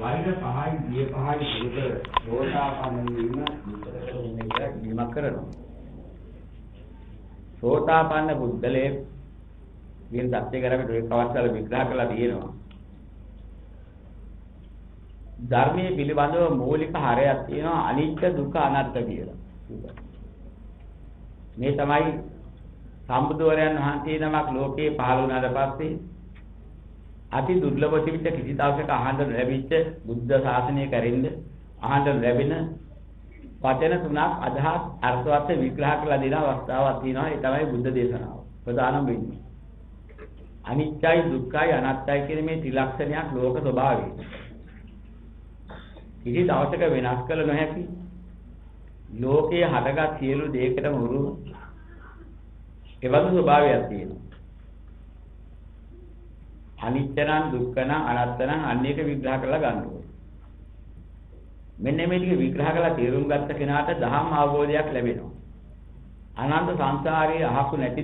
වෛර පහයි දිය පහයි දුක සෝතාපන්න වීම නිමක් කරනවා. සෝතාපන්න බුද්ධලේ වින් දත්තේ කරගෙන ඒක අවස්ථාවල විග්‍රහ කරලා තියෙනවා. ධර්මයේ පිළිබඳව මූලික හරයක් තියෙනවා අනිත්‍ය දුක්ඛ අනාත්ම කියලා. මේ තමයි සම්බුදුවරයන් වහන්සේ නමක් ලෝකේ පහළ වුණාට පස්සේ අති දුර්ලභ තිබිච්ච කිසි දවසක අහන්න ලැබිච්ච බුද්ධ ශාසනය කරින්ද අහන්න ලැබෙන වචන තුනක් අදහස් අර්ථවත් විග්‍රහ කරලා දෙන අවස්ථාවක් තියෙනවා. ඒ තමයි බුද්ධ දේශනාව. ප්‍රධානම වෙන්නේ. අනිත්‍යයි දුක්ඛයි අනාත්තයි කියන මේ ත්‍රිලක්ෂණයක් ලෝක ස්වභාවය. කිසි දවසක වෙනස් කළ නොහැකි ලෝකයේ හටගත් සියලු දේකටම උරුම එවැනි ස්වභාවයක් තියෙනවා. අනිත්‍ය නම් දුක්ඛ නම් අනාත්ම නම් අන්නේක විග්‍රහ කරලා ගන්න ඕනේ. මෙන්න මේ ටික විග්‍රහ කරලා තේරුම් ගත්ත කෙනාට ධම්ම අවබෝධයක් ලැබෙනවා. අනන්ත සංසාරයේ අහසු නැති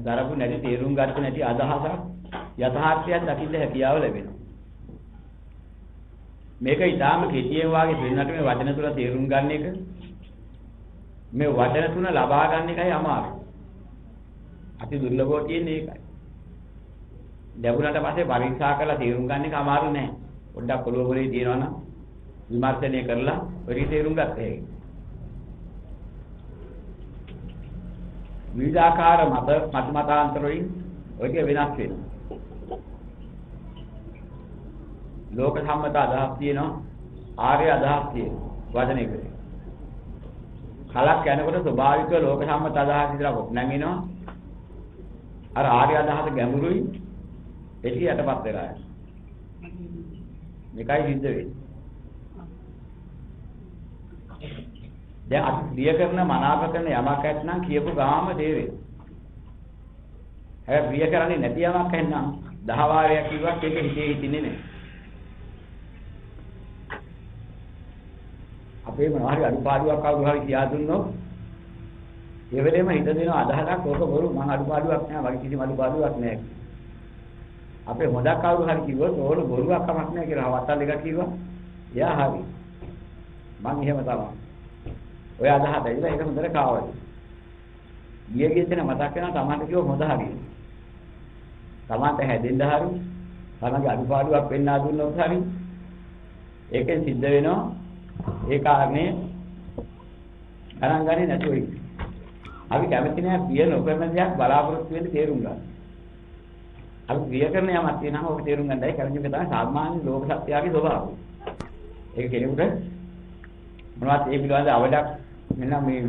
දරපු නැති තේරුම් ගත්ත නැති අදහසක් යථාර්ථයක් දකින්න හැකියාව ලැබෙනවා. මේක ඊටාම කෙටියෙන් වාගේ දෙන්නට මේ වචන තුන තේරුම් ගන්න එක මේ වචන තුන ලබා ගන්න එකයි අමාරු. අති දුර්ලභව කියන්නේ ඒකයි. ලැබුණාට පස්සේ පරීක්ෂා කරලා තේරුම් ගන්න එක අමාරු නෑ. පොඩ්ඩක් පොළොව වලේ තියෙනවා නම් විමර්ශනය කරලා ඔය තේරුම් ගන්න හැකියි. විවිධාකාර මතාන්තර වලින් ඔයක වෙනස් වෙනවා. ලෝක සම්මත අදහස් තියෙනවා ආර්ය අදහස් තියෙනවා වචනයකට. කලක් යනකොට ස්වභාවික ලෝක සම්මත අදහස් ඉදලා නැගිනවා. අර ආර්ය අදහස ගැඹුරුයි එටි යටපත් වෙලා යනවා. මේකයි සිද්ධ වෙන්නේ. දැන් අපි ප්‍රිය කරන මනාප කරන යමක් ඇත්නම් කියපු ගාම තේරෙයි. හැබැයි ප්‍රිය කරන්නේ නැති යමක් ඇත්නම් 10 වාරයක් කිව්වත් ඒක හිතේ හිටින්නේ නැහැ. අපේ මොනවා හරි අඩුපාඩුවක් කවුරු හරි කියා දුන්නොත් ඒ වෙලේම හිත දෙන අදහසක් ඕක බොරු මම අඩුපාඩුවක් නෑ වගේ කිසිම අඩුපාඩුවක් නෑ. අපේ හොඳක් කවුරු හරි කිව්වොත් ඕන බොරුවක් කමක් නෑ කියලා වත්තල් එකක් කිව්වා. එයා හරි. මං එහෙම තමයි. ඔය අදහස ඇවිල්ලා ඒක හොඳට කාවයි. ගියගේ දෙන මතක් වෙනවා තමන්ට කිව්ව හොඳ හරියි. තමන්ට හැදෙන්න හරි තමන්ගේ අඩුපාඩුවක් වෙන්නා දුන්නොත් හරි ඒකෙන් සිද්ධ වෙනවා ඒ කාරණේ ගණන් ගන්නේ නැතුව ඉන්නේ. අපි කැමති නෑ ප්‍රිය නොකරන දෙයක් බලාපොරොත්තු වෙන්න තේරුම් ගන්න. අපි ප්‍රිය කරන යමක් තියෙනවා ඔක තේරුම් ගන්නයි කැමති එක තමයි සාමාන්‍ය ලෝක සත්‍යයේ ස්වභාවය. ඒක කෙනෙකුට මොනවත් ඒ පිළිබඳ අවඩක් මෙන්න මේ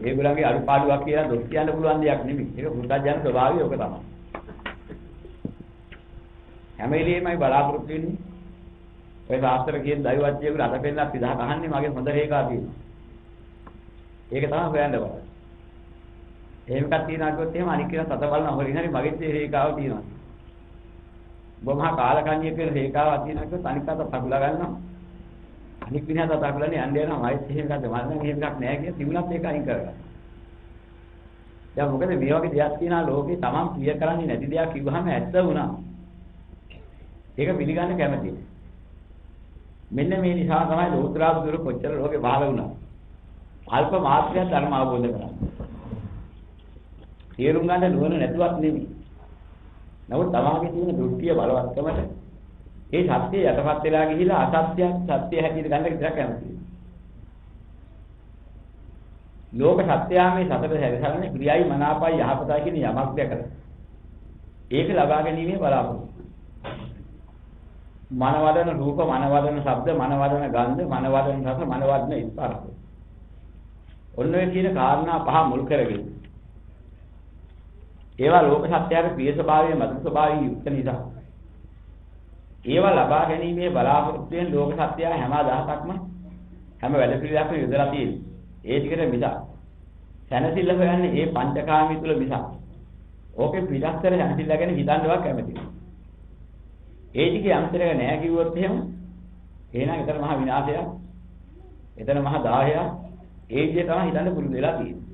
ඒගොල්ලන්ගේ අඩුපාඩුවක් කියලා දොස් කියන්න පුළුවන් දෙයක් නෙමෙයි. ඒක පුරුද්දජන ස්වභාවය ඔක තමයි. හැම වෙලෙමයි බලාපොරොත්තු වෙන්නේ. ඔය ශාස්ත්‍ර කියන දෛවත්වයකට අත පෙන්නලා පිටහ කහන්නේ මගේ හොඳ රේඛා තියෙනවා. ඒක තමයි හොයන්න බෑ. එහෙම එකක් තියනවා කිව්වොත් එහෙම අනික් කෙනා තත බලන හොරින් හරි මගේ තේ රේඛාව තියෙනවා. බොමහා කාලකන්ණිය කියන රේඛාවක් තියෙනවා කිව්වොත් අනික් අත තකුලා ගන්නවා. අනික් විනාත තකුලානේ යන්න යනවා මයිත් එහෙම එකක්ද මම නම් එහෙම එකක් නෑ කියන තිබුණත් ඒක අයින් කරගන්න. දැන් මොකද මේ වගේ දෙයක් තියෙනවා ලෝකේ Taman ප්‍රිය කරන්නේ නැති දෙයක් කිව්වහම ඇත්ත වුණා. ඒක පිළිගන්න කැමතියි. මෙන්න මේ නිසා තමයි ලෝත්‍රා බුදුර කොච්චර ලෝකේ පහළ වුණා. අල්ප මාත්‍රයක් ධර්ම අවබෝධ කරගන්න. තේරුම් ගන්න නුවණ නැතුවත් නෙමෙයි. නමුත් තමාගේ තියෙන දෘෂ්ටිය බලවත්කමට ඒ සත්‍යය යටපත් වෙලා ගිහිලා අසත්‍ය සත්‍ය හැටියට ගන්න විතරක් කැමතියි. ලෝක සත්‍යය මේ සතර හැරසන්නේ ක්‍රියයි මනාපයි යහපතයි කියන යමක් දැකලා. ඒක ලබා ගැනීමේ බලාපොරොත්තු. මනවදන රූප මනවදන ශබ්ද මනවදන ගන්ධ මනවදන රස මනවදන ස්පර්ශ. ඔන්න ඔය කියන කාරණා පහ මුල් කරගෙන ඒවා ලෝක සත්‍යයේ ප්‍රිය ස්වභාවයේ මధుර ස්වභාවයේ යුක්ත නිසා ඒවා ලබා ගැනීමේ බලාපොරොත්තුෙන් ලෝක සත්‍යය හැම අදහසක්ම හැම වැඩ පිළිවෙලක්ම යොදලා තියෙනවා. ඒ ටිකට මිස සැනසෙල්ල හොයන්නේ මේ පංචකාමී තුල මිස ඕකේ පිටස්තර සැනසෙල්ල ගැන හිතන්නවත් කැමති නෑ. ඒ ටික යම්තරක නෑ කිව්වොත් එහෙම එහෙනම් එතන මහා විනාශයක්. එතන මහා දාහයක්. ඒ විදිහ තමයි හිතන්න පුරුදු වෙලා තියෙන්නේ.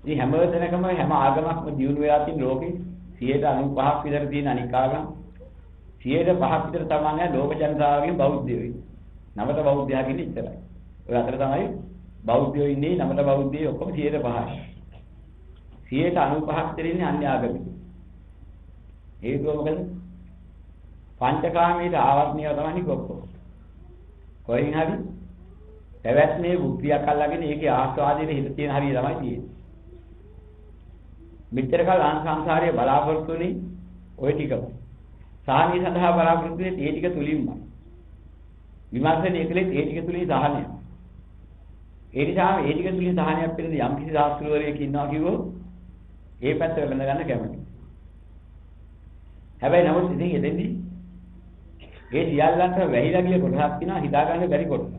ඉතින් හැම තැනකම හැම ආගමක්ම දියුණු වෙලා තියෙන ලෝකේ 95ක් විතර තියෙන අනික් ආගම් 105ක් විතර තමයි ලෝක ජනතාවගෙන් බෞද්ධයෝ ඉන්නේ. නමත බෞද්ධයා කියන්නේ ඉතරයි. ඔය අතර තමයි බෞද්ධයෝ ඉන්නේ නමත බෞද්ධයෝ ඔක්කොම 105යි. 95ක් විතර ඉන්නේ අන්‍ය ආගමික. හේතුව මොකද? පංචකාමීට ආවර්ණියව තමයි ඔක්කොම. කොයින් හරි පැවැත්මේ බුද්ධියක් අල්ලගෙන ඒකේ ආස්වාදයේ හිත තියෙන හරිය තමයි තියෙන්නේ. මෙච්චර කල් සංසාරයේ බලාපොරොත්තු වෙන්නේ ওই ටිකම. සාහනිය සඳහා බලාපොරොත්තු වෙන්නේ ඒ ටික තුලින්ම. විමර්ශනය කළේ ඒ ටික තුලින් සාහනය. ඒ නිසා මේ ටික තුලින් සාහනයක් පිළිබඳ යම් කිසි ශාස්ත්‍රවරයෙක් ඉන්නවා කිව්වොත් ඒ පැත්ත වෙන ගන්න කැමතියි. හැබැයි නමුත් ඉතින් එතෙන්දී ඒ සියල්ලන්ට වැහිලා ගිය කොටසක් තියෙනවා හිතා ගන්න බැරි කොටස.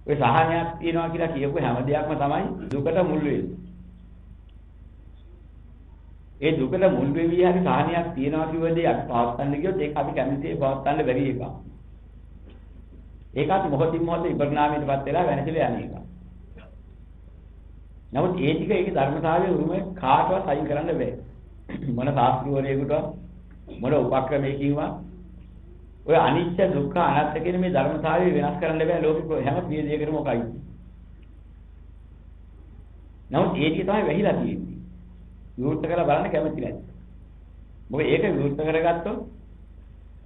ඔය සාහනයක් තියනවා කියලා කියපු හැම දෙයක්ම තමයි දුකට මුල් වෙන්නේ. ඒ දුකට මුල් වෙවි හරි සාහනයක් තියනවා කිව්වදී අපි පවත්වන්න ගියොත් ඒක අපි කැමතියි පවත්වන්න බැරි එකක්. ඒකත් මොහොතින් මොහොත විපරිණාමයටපත් වෙලා වෙනසෙලා යන එකක්. නමුත් ඒ ටික ඒකේ ධර්මතාවයේ උරුම කාටවත් අයින් කරන්න බෑ. මොන ශාස්ත්‍රවරයෙකුටවත් මොන උපක්‍රමයකින්වත් ඔය අනිත්‍ය දුක්ඛ අනාත්ම කියන මේ ධර්මතාවය වෙනස් කරන්න බෑ ලෝකෙ හැම ප්‍රිය දෙයකටම මොකයි. නමුත් ඒ ටික තමයි වැහිලා තියෙන්නේ. විවෘත කරලා බලන්න කැමති නැහැ. මොකද ඒක විවෘත කරගත්තොත්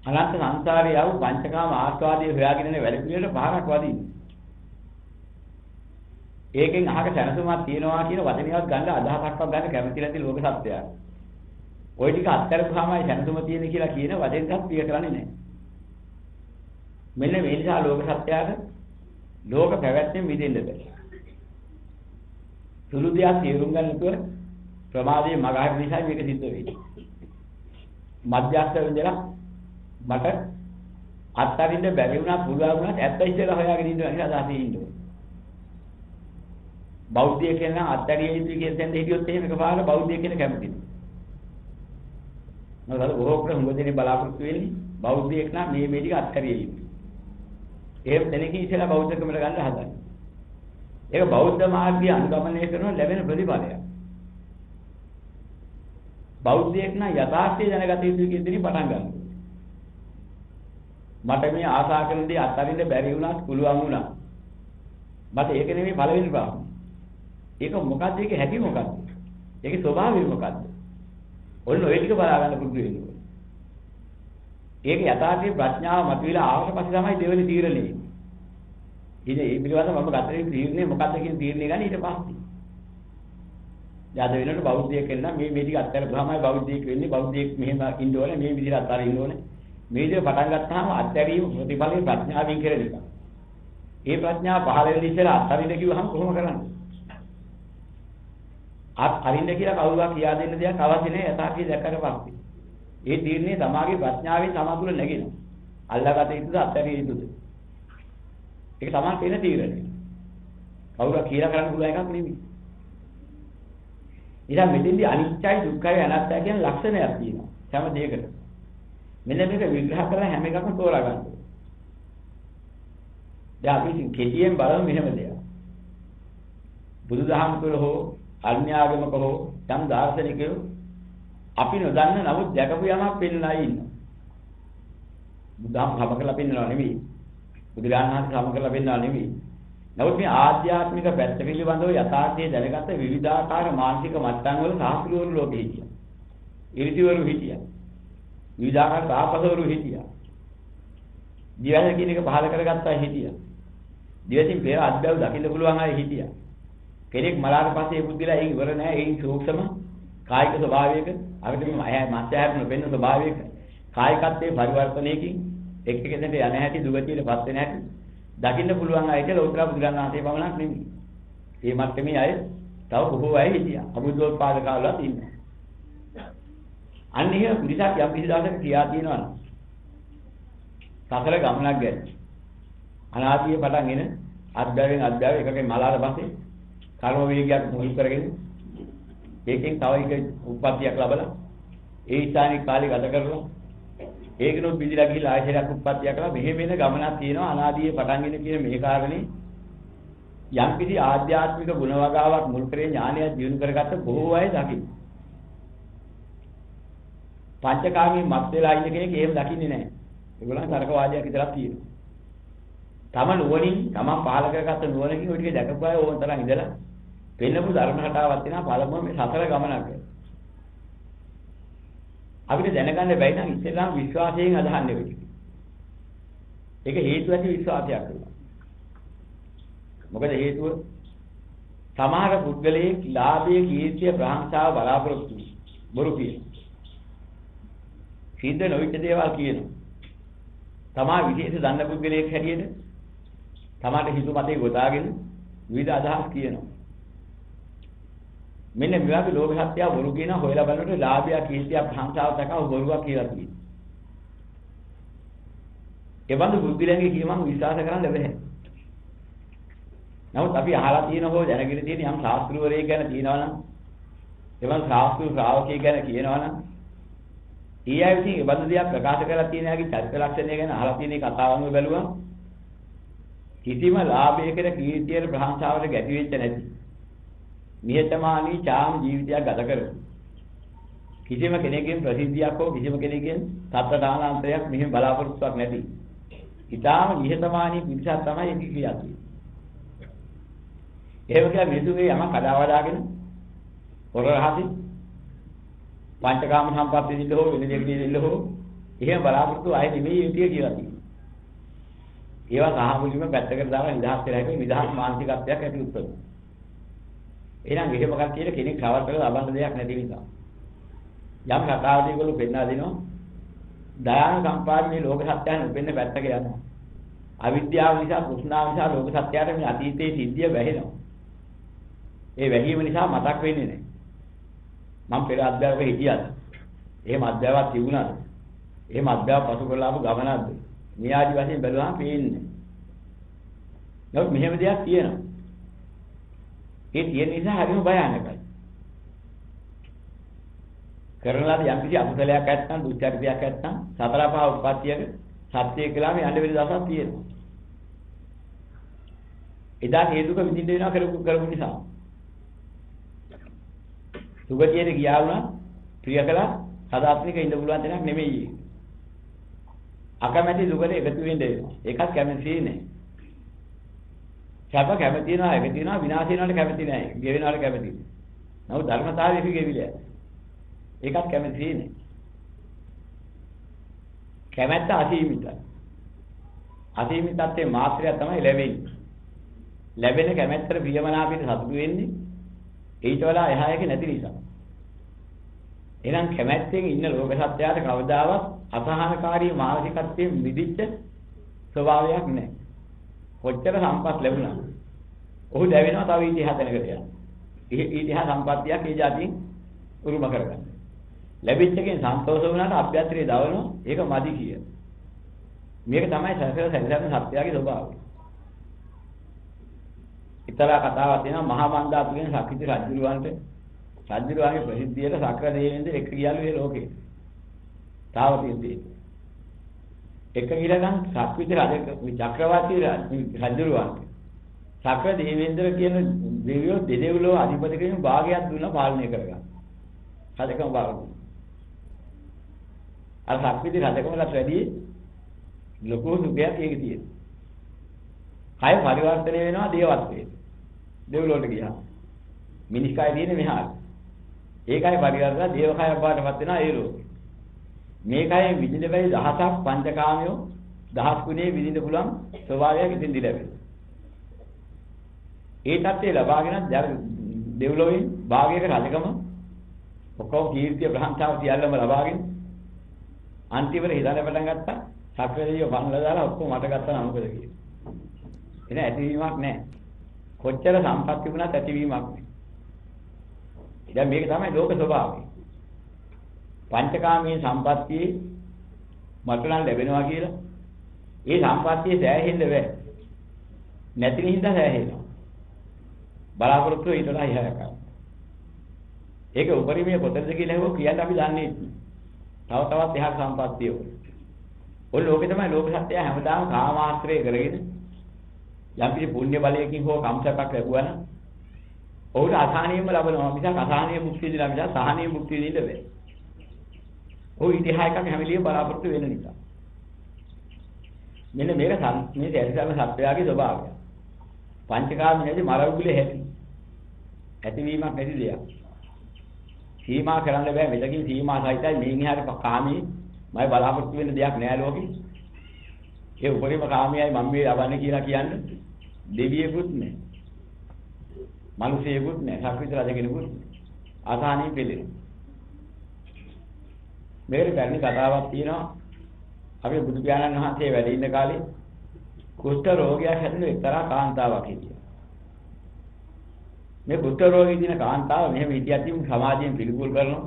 අනන්ත සංසාරේ යව පංචකාම ආස්වාදයේ හොයාගෙන ඉන්න වැඩ පිළිවෙලට පහරක් වදින්නේ. ඒකෙන් අහක සැනසුමක් තියනවා කියන වචනයවත් ගන්න අදහසක්වත් ගන්න කැමති නැති ලෝක සත්‍යය. ওই ටික අත්හැරපුවාමයි සැනසුම තියෙන්නේ කියලා කියන වචෙන්වත් පිය කරන්නේ නැහැ. මෙන්න මේ නිසා ලෝක සත්‍යයට ලෝක පැවැත්මෙන් මිදෙන්න බෑ. සුළු දෙයක් තේරුම් ගන්න තුර ප්‍රමාදයේ මගහරින නිසා මේක සිද්ධ වෙන්නේ. මධ්‍යස්ථ වෙන්දලා මට අත්තරින්ද බැරි වුණා පුළුවන් වුණාත් ඇත්ත ඉස්සෙල්ලා හොයාගෙන ඉන්නවා කියලා අදහසේ ඉන්නවා. බෞද්ධය කියන අත්තරිය යුතුයි කියන තැන හිටියොත් එහෙම එකපාරට බෞද්ධය කියන කැමතියි. මොකද බොහෝ ප්‍රමුඛදෙනේ බලාපොරොත්තු වෙන්නේ බෞද්ධයෙක් නම් මේ ටික අත්තරිය යුතුයි. එහෙම දෙනකින් ඉස්සෙල්ලා බෞද්ධකමට ගන්න හදන්නේ. ඒක බෞද්ධ මාර්ගය අනුගමනය කරන ලැබෙන ප්‍රතිඵලයක්. බෞද්ධයෙක් නම් යථාර්ථය දැනගත යුතුයි කියන දේ පටන් ගන්නවා. මට මේ ආසා කරන දේ අත්හරින්න බැරි වුණාත් පුළුවන් වුණා. මට ඒක නෙමෙයි පළවෙනි ප්‍රශ්නේ. ඒක මොකද්ද? ඒකේ හැටි මොකද්ද? ඒකේ ස්වභාවය මොකද්ද? ඔන්න ඔය ටික බලා ගන්න පුරුදු වෙන්න ඕනේ. ඒක යථාර්ථයේ ප්‍රඥාව මතුවලා ආවට පස්සේ තමයි දෙවෙනි තීරණය. ඉතින් මේ පිළිබඳව මම ගතේ තීරණය මොකද්ද කියන තීරණය ගන්න ඊට පස්සේ. යාද වෙනකොට බෞද්ධයෙක් වෙන්න මේ ටික අත්හැර ගහමයි බෞද්ධයෙක් වෙන්නේ. බෞද්ධයෙක් මෙහෙම ඉන්න ඕනේ, මේ විදිහට අත්හැර ඉන්න ඕනේ. මේ විදිහට පටන් ගත්තාම අත්හැරීම ප්‍රතිඵලයේ ප්‍රඥාවෙන් කරන එක. ඒ ප්‍රඥාව පහළ වෙන ඉස්සෙල්ලා අත්හරින්න කිව්වහම කොහොම කරන්නේ? අරින්න කියලා කවුරුහක් කියා දෙන්න දෙයක් අවශ්‍ය නැහැ යථාර්ථය දැක්කට පස්සේ. ඒ තීරණය තමාගේ ප්‍රඥාවෙන් සමතුල නැගෙනවා. අල්ලාගත යුතුද අත්හැරිය යුතුද? ඒක තමයි තියෙන තීරණය. කවුරුහක් කියලා කරන්න පුළුවන් එකක් නෙමෙයි. ඊට මෙතෙන්දී අනිත්‍යයි දුක්ඛයි අනාත්තයි කියන ලක්ෂණයක් තියෙනවා හැම දෙයකට. මෙන්න මේක විග්‍රහ කරලා හැම එකක්ම තෝරා ගන්න ඕනේ. දැන් අපි කෙටියෙන් බලමු මෙහෙම දෙයක්. බුදුදහම තුළ හෝ අන්‍යාගමක හෝ යම් දාර්ශනිකයෝ අපි නොදන්න නමුත් දැකපු යමක් පෙන්නලා ඉන්නවා. බුදුහාම සම කරලා පෙන්නනවා නෙවෙයි. බුදුරජාණන් වහන්සේ සම කරලා පෙන්නනවා නෙවෙයි. නමුත් මේ ආධ්‍යාත්මික පැත්ත පිළිබඳව යථාර්ථය දැනගත විවිධාකාර මානසික මට්ටම් වල සාස්ත්‍රීයවරු ලෝකෙ හිටියා. ඉරිතිවරු හිටියා. විවිධාකාර තාපසවරු හිටියා. දිවැස කියන එක පහල කරගත්තා හිටියා. දිවසින් පෙර අද්දව දකින්න පුළුවන් අය හිටියා. කෙනෙක් මලාට පස්සේ බුද්ධිලා ඒක ඉවර නැහැ. ඒ සූක්ෂම කායික ස්වභාවයක අපිට මේ මාත්‍යාත්ම වෙන්න ස්වභාවයක කායිකත්වයේ පරිවර්තනයකින් එක් එකකට යන හැටි දුගතියටපත් වෙන හැටි දකින්න පුළුවන් අය කියලා උත්තර බුදුරණන් වහන්සේ පමණක් නෙමෙයි. මේ මට්ටමේ අය තව බොහෝ අය හිටියා. අබුද්ධෝත්පාද කාලවලත් ඉන්නවා. අන්න එහෙම පිළිසක් යම් කිසි දවසක කියා තියෙනවා නම් සසර ගමනක් ගැන අනාදියේ පටන් එන අද්භවයෙන් අද්භව එකකින් මලාට පස්සේ කර්ම වේගයක් මුල් කරගෙන ඒකෙන් තව එක උප්පත්තියක් ලැබලා ඒ ස්ථානික කාලේ ගත කරලා ඒකනොත් පිළිලා ගිහිලා ආයෙත් උප්පත්තියක් කරලා මෙහෙම වෙන ගමනක් තියෙනවා අනාදියේ පටන්ගෙන කියන මේ කාරණේ යම් කිසි ආධ්‍යාත්මික ගුණ වගාවක් මුල් කරේ ඥානය දියුණු කරගත්ත බොහෝ අය දකින්න. පංචකාමී මත් වෙලා ඉන්න කෙනෙක් එහෙම දකින්නේ නැහැ. ඒගොල්ලන් තරකවාදයක් විතරක් තියෙනවා. තම නුවණින් තමන් පහල කරගත්ත නුවණකින් ඔය ටික දැකපු අය ඕන තරම් ඉඳලා වෙනපු ධර්ම රටාවක් තියෙනවා පළමුව මේ සතර ගමනක්. අපිට දැනගන්න බැයි නම් ඉස්සෙල්ලාම විශ්වාසයෙන් අදහන්නේ වෙයි. ඒක හේතු ඇති විශ්වාසයක් වෙනවා. මොකද හේතුව සමහර පුද්ගලයෙක් ලාභයේ කීර්තිය ප්‍රශංසාව බලාපොරොත්තු බොරු කියන. සිද්ධ නොවිච්ච දේවල් කියනවා. තමා විශේෂ දන්න පුද්ගලයෙක් හැටියට තමාට හිතු මතේ ගොතාගෙන විවිධ අදහස් කියනවා. මෙන්න මේ වගේ ලෝක සත්‍යය බොරු කියන හොයලා බලනකොට ලාභය කීර්තිය ප්‍රශංසාව තකව බොරුවක් කියලා කියනවා. ඒ වගේ බුද්ධිලංගේ කියමන් විශ්වාස කරන්න බැහැ. නමුත් අපි අහලා තියෙන හෝ දැනගෙන තියෙන යම් ශාස්ත්‍රවරයෙක් ගැන කියනවනම් එවන් ශාස්ත්‍ර ශ්‍රාවකයෙක් ගැන කියනවනම් ඊය විසින් ඒ බඳු දෙයක් ප්‍රකාශ කරලා තියෙන යාගේ චරිත ලක්ෂණය ගැන අහලා තියෙන කතාවම බැලුවම කිසිම ලාභයකට කීර්තියට ප්‍රශංසාවට ගැටි වෙච්ච නැති නිහතමානී චාම් ජීවිතයක් ගත කරන කිසිම කෙනෙකුගෙන් ප්‍රසිද්ධියක් හෝ කිසිම කෙනෙකුගෙන් සත්‍තරානාන්තරයක් මෙහෙම බලාපොරොත්තුවක් නැති ඊටාම නිහතමානී පිරිසක් තමයි ඒක කියන්නේ. එහෙම කියලා මිනිසුන්ගේ යමක් කඩාවඩාගෙන හොර රහසින් පංචකාම සම්පatti දින්න හෝ වෙන දෙයක් දින්න හෝ එහෙම බලාපොරොත්තු ආයෙ නෙමෙයි යුතිය කියලා තියෙනවා. ඒවා සාහමුලින්ම පැත්තකට දාලා නිදහස් වෙලා ඉන්නේ නිදහස් මානසිකත්වයක් ඇති උත්තරයි. එහෙනම් එහෙම කට්ටියට කෙනෙක් රවට්ටලා ලබන්න දෙයක් නැති නිසා යම් කතාවක ඒගොල්ලෝ පෙන්නලා දෙනවා දයාන සම්පාදනයේ ලෝක සත්‍යයන් උපෙන්න පැත්තක යනවා. අවිද්‍යාව නිසා කුෂ්ණාව නිසා ලෝක සත්‍යයට මේ අතීතයේ සිද්ධිය වැහෙනවා. ඒ වැහිම නිසා මතක් වෙන්නේ නැහැ. මම පෙර අධ්‍යාපක හිටියද? එහෙම අධ්‍යාපක තිබුණාද? එහෙම අධ්‍යාපක පසු කරලා ආපු ගමනක්ද? මේ ආදි වශයෙන් බැලුවාම පේන්නේ. නමුත් මෙහෙම දෙයක් තියෙනවා. ඒ තියෙන නිසා හරිම භයානකයි. කරන ලද යම් කිසි අකුසලයක් නැත්නම් දුක්ඛයක් නැත්නම් සතර පහ උප්පත්තියක සත්‍යය කියලා මේ යන්න වෙන දවසක් තියෙනවා. එදා මේ දුක විඳින්න වෙනවා කරපු නිසා. සුගතියට ගියා වුණා ප්‍රිය කළා සදාත්මික ඉඳ පුළුවන් දෙයක් නෙමෙයි. අකමැති දුකට එකතු වෙන්න වෙනවා. ඒකත් කැමති නෑ. සැප කැමති වෙනවා එක තියෙනවා විනාශ වෙනවට කැමති නෑ. ගෙවෙනවට කැමති. නමුත් ධර්මතාවය පිළිගෙවිලා. ඒකත් කැමති නෑ. කැමැත්ත අසීමිතයි. අසීමිතත්වයේ මාත්‍රය තමයි ලැබෙන්නේ. ලැබෙන කැමැත්තට ප්‍රියමනාපීට සතුටු වෙන්නේ ඊට වඩා එහා එක නැති නිසා. එහෙනම් කැමැත්තෙන් ඉන්න ලෝක සත්‍යයට කවදාවත් අසහනකාරී මානසිකත්වයෙන් මිදිච්ච ස්වභාවයක් නැහැ. කොච්චර සම්පත් ලැබුණා. ඔහු දැවෙනවා තව ඉතිහාස දැනකට යනවා. ඉතිහාස සම්පත්තියක් ඒ જાතියෙන් උරුම කරගන්න. ලැබිච්ච එකෙන් සන්තෝෂ වුණාට අභ්‍යන්තරේ දවනවා ඒක මදි කිය. මේක තමයි සැරිසරන සත්‍යයේ ස්වභාවය. ඉතලා කතාවක් තියෙනවා මහා මන්දාතු කියන සක්විති රජුරවන්ට රජුරවන්ගේ ප්‍රසිද්ධියට සක්‍ර දෙවියන්ද එක්ක ගියලු මේ ලෝකේ. තාවතින්දී. එක ගිරගන් සක්විති රජ චක්‍රවර්ති රජුරවන්ට සක්‍ර දෙවියන්ද කියන දෙවියෝ දෙදෙව්ලෝ අධිපති කෙනෙක් භාගයක් දුන්නා පාලනය කරගන්න. රජකම භාග දුන්නා. අර සක්විති රජකමලට වැඩි ලොකු සුඛයක් ඒකේ තියෙනවා. කය පරිවර්තනය වෙනවා දේවත්වයට. දෙව්ලොවට ගියා. මිනිස් කය තියෙන්නේ මෙහාට. ඒකයි පරිවර්තන දේව කය බාටපත් වෙනවා ඒ ලෝකෙ. මේ කයෙන් විඳින බැරි දහසක් පංචකාමයෝ දහස් ගුණේ විඳින්න පුළුවන් ස්වභාවයක් ඉතින් දිලැවෙනවා. ඒ தත්ත්වය ලබාගෙන දෙව්ලොවේ භාගයක රජකම ඔක්කොම කීර්තිය ප්‍රශංසාව සියල්ලම ලබාගෙන අන්තිමට හිතන්න පටන් ගත්තා සක්‍රදේවිය වන්දලා දාලා ඔක්කොම මට ගත්තා නම් මොකද කියන්නේ. එන ඇතිවීමක් නැහැ. කොච්චර සම්පත් තිබුණත් ඇතිවීමක් නැහැ. ඉතින් මේක තමයි ලෝක ස්වභාවය. පංචකාමී සම්පත්තියේ මතුනන් ලැබෙනවා කියලා ඒ සම්පත්තිය සෑහෙන්න බෑ. නැති නින්දා සෑහෙනවා. බලාපොරොත්තු ඊට වඩා ඉහළට කරනවා. ඒක උපරිමයේ කොතනද කියලා හොව කියන්න අපි දන්නේ නැහැ. තව තවත් එහාට සම්පත්තිය ඕන. ඔය ලෝකේ තමයි ලෝක සත්‍යය හැමදාම කාමාශ්‍රය කරගෙන යම් කිසි පුණ්‍ය බලයකින් හෝ කම්සකක් ලැබුවා නම් ඔහුට අසහනියම ලැබෙනවා මිසක් අසහනිය මුක්තිය දෙලා මිසක් සහනිය මුක්තිය දෙන්න බෑ. ඔය ඉතිහා එකක් හැමලියම බලාපොරොත්තු වෙන නිසා. මෙන්න මේක මේ ඇතිසම සත්‍යයගේ ස්වභාවය. පංචකාමයේදී මරවුලේ ඇතිවීමක් නැති දෙයක්. සීමා කරන්න බෑ මෙතකින් සීමා සහිතයි මේන් එහාට කාමී මම බලාපොරොත්තු වෙන දෙයක් නෑ ලෝකෙ. ඒ උපරිම කාමයයි මම මේ ලබන්නේ කියලා කියන්නේ දෙවියෙකුත් නෑ. මිනිසෙකුත් නෑ. සක්විති රජ කෙනෙකුත් අසහනී පිළිෙන. මේකට පැරණි කතාවක් තියෙනවා. අපි බුදු පියාණන් වහන්සේ වැඩ ඉන්න කාලේ කුෂ්ඨ රෝගයක් හැදෙන එක්තරා කාන්තාවක් හිටියා. මේ කුෂ්ඨ රෝගී දින කාන්තාව මෙහෙම හිටියත් සමාජයෙන් පිළිකුල් කරනවා.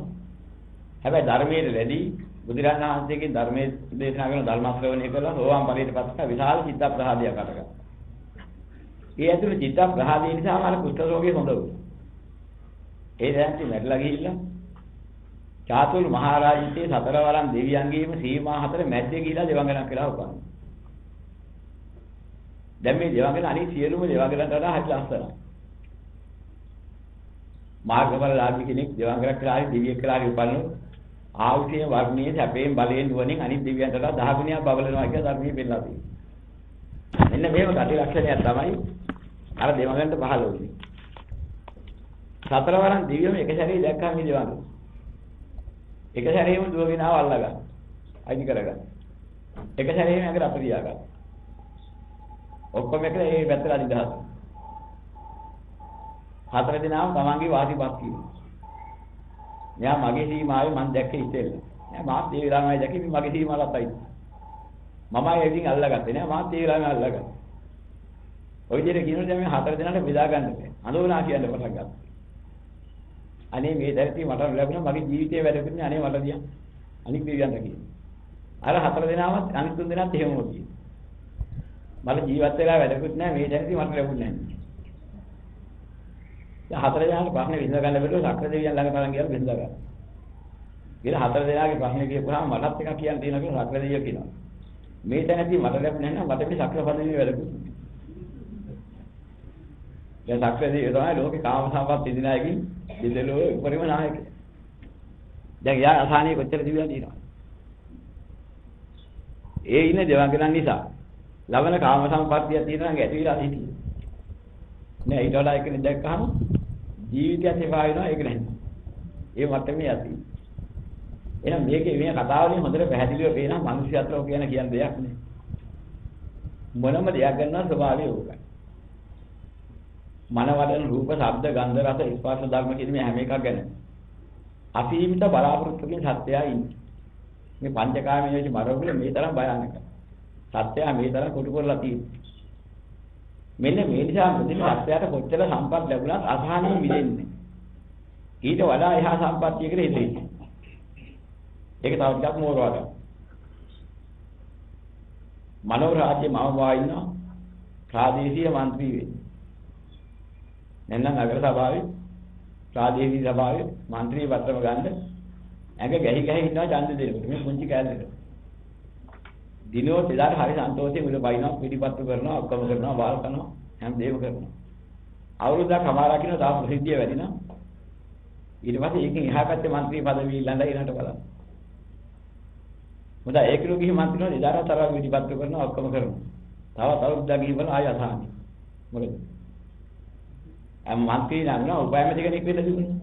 හැබැයි ධර්මයේ වැඩි බුදුරජාණන් වහන්සේගේ ධර්මයේ දේශනා කරන ධර්ම ශ්‍රවණය කළා සෝවාන් ඵලයටපත් විශාල චිත්ත ප්‍රහාදයක් අටගත්තා. ඒ ඇතුළේ චිත්ත ප්‍රහාදය නිසා අර කුෂ්ඨ රෝගී හොඳ වුණා. ඒ දැන්ටි මැරිලා ගිහිල්ලා චාතුල් මහරජිතේ සතරවරන් දෙවියන්ගේම සීමා හතර මැද්දේ ගිහිලා දෙවඟනක් කියලා උපන්නා. දැන් මේ දෙවඟන අනිත් සියලුම දෙවඟනට වඩා හරි ලස්සනයි. මාර්ගඵල ලාභී කෙනෙක් දෙවඟනක් කියලා හරි දෙවියෙක් කියලා හරි උපන්නොත් ආයුෂයේ වර්ණයේ සැපයෙන් බලයෙන් නුවණින් අනිත් දෙවියන්ට වඩා 10 ගුණයක් බබලනවා කියලා ධර්මයේ පෙන්නලා තියෙනවා. මෙන්න මේව ගති ලක්ෂණයක් තමයි අර දෙවඟනට පහළ වෙන්නේ. සතරවරන් දෙවියම එක සැරේ දැක්කම මේ දෙවඟන එක සැරේම දුවගෙන ආව අල්ලගන්න. අයිති කරගන්න. එක සැරේම යකට අපරියා ගන්න. ඔක්කොම එක ඒ පැත්තට අදිදහස. හතර දිනම තමන්ගේ වාසිපත් කිව්වා. මෙයා මගේ සීමාවේ මම දැක්කේ ඉතින්. නෑ මාත් ඒ වෙලාවමයි දැක්කේ මගේ සීමාවලත් අයිති. මමයි එදින් අල්ලගත්තේ නෑ මාත් ඒ වෙලාවෙම අල්ලගත්තා. ඔය විදිහට කියනකොට දැන් මේ හතර දිනකට බෙදා ගන්න බෑ. අඳෝනා කියන්න පටන් ගත්තා. අනේ මේ දැරිටි මට ලැබුණා මගේ ජීවිතේ වැඩ කරන්නේ අනේ මට දියන් අනික් දෙවියන්ට කියනවා. අර හතර දෙනාවත් අනිත් තුන් දෙනාත් එහෙමම කියනවා. මට ජීවත් වෙලා වැඩකුත් නැහැ මේ දැරිටි මට ලැබුණේ නැහැ. දැන් හතර දෙනාගේ ප්‍රශ්නේ විසඳ ගන්න බැලුවා සක්‍ර දෙවියන් ළඟ තරම් ගියා විසඳ ගන්න. ඊට හතර දෙනාගේ ප්‍රශ්නේ කියපුවාම මටත් එකක් කියන්න තියෙනවා කියලා සක්‍ර දෙවියෝ කියනවා. මේ දැරිටි මට ලැබුණේ නැහැ මට මේ සක්‍ර පදවියේ වැඩකුත් නැහැ. දැන් සක්‍ර දෙවියෝ තමයි ලෝකේ කාම සම්පත් ඉදින අයකින් දිලලෝ උපරිම නායකයා. දැන් යා අසහනිය කොච්චර දිවිලා තියෙනවද? ඒ ඉන්නේ දෙවඟනන් නිසා. ලබන කාම සම්පත්තිය තියෙනවා නම් ඇති විලා හිටියේ. නෑ ඊට වඩා එකනේ දැක්කහම ජීවිතයත් එපා වෙනවා ඒක නැහැ. ඒ මට්ටමේ යති. එහෙනම් මේකේ මේ කතාවලින් හොඳට පැහැදිලිව පේනවා මිනිස්සුන්ට ඔය කියන දෙයක් නේ. මොනම දෙයක් ගන්නවා ස්වභාවය ඕකයි. මනවදන රූප, ශබ්ද, ගන්ධ, රස, ස්පර්ශ ධර්ම කියන මේ හැම එකක් ගැන අසීමිත බලාපොරොත්තුකින් සත්‍යය ඉන්නේ. මේ පංචකාමයේ මරවල මේ තරම් භයානකයි. සත්‍යය මේ තරම් කොටු කරලා තියෙන්නේ. මෙන්න මේ නිසා මුදින සත්‍යයට කොච්චර සම්පත් ලැබුණත් අසහනිය මිදෙන්නේ. ඊට වඩා එහා සම්පත්තියකට හිතෙන්නේ. ඒක තව ටිකක් මෝරවා ගන්න. මනෝ රාජ්‍ය මම ඉන්නවා ප්‍රාදේශීය മന്ത്രി වෙන්නේ. නැත්නම් නගර සභාවේ ප්‍රාදේශීය සභාවේ മന്ത്രി පත්‍රම ගන්න ඇඟ ගැහි ඉන්නවා ඡන්ද දෙනකොට මේ පුංචි කෑල්ලට. දිනෝ දෙදාට හරි සන්තෝෂයෙන් උඩ බයිනවා පිටිපත්තු කරනවා ඔක්කොම කරනවා බාල් කරනවා හැම දෙයක්ම කරනවා. අවුරුද්දක් හමාරා කියන තාම ප්‍රසිද්ධිය වැඩි නම් ඊට පස්සේ ඒකෙන් එහා පැත්තේ മന്ത്രി පදවිය ඊළඟට ඊළඟට බලන්න. මොකද ඒකලු ගිහි മന്ത്രിනෝ දෙදාට තරම් පිටිපත්තු කරනවා ඔක්කොම කරනවා. තවත් අවුරුද්දක් ගිහින් ආය අසහනයි. මොකද මන්ත්‍රී නම් උපයමැති කෙනෙක් වෙන්න තිබුණේ.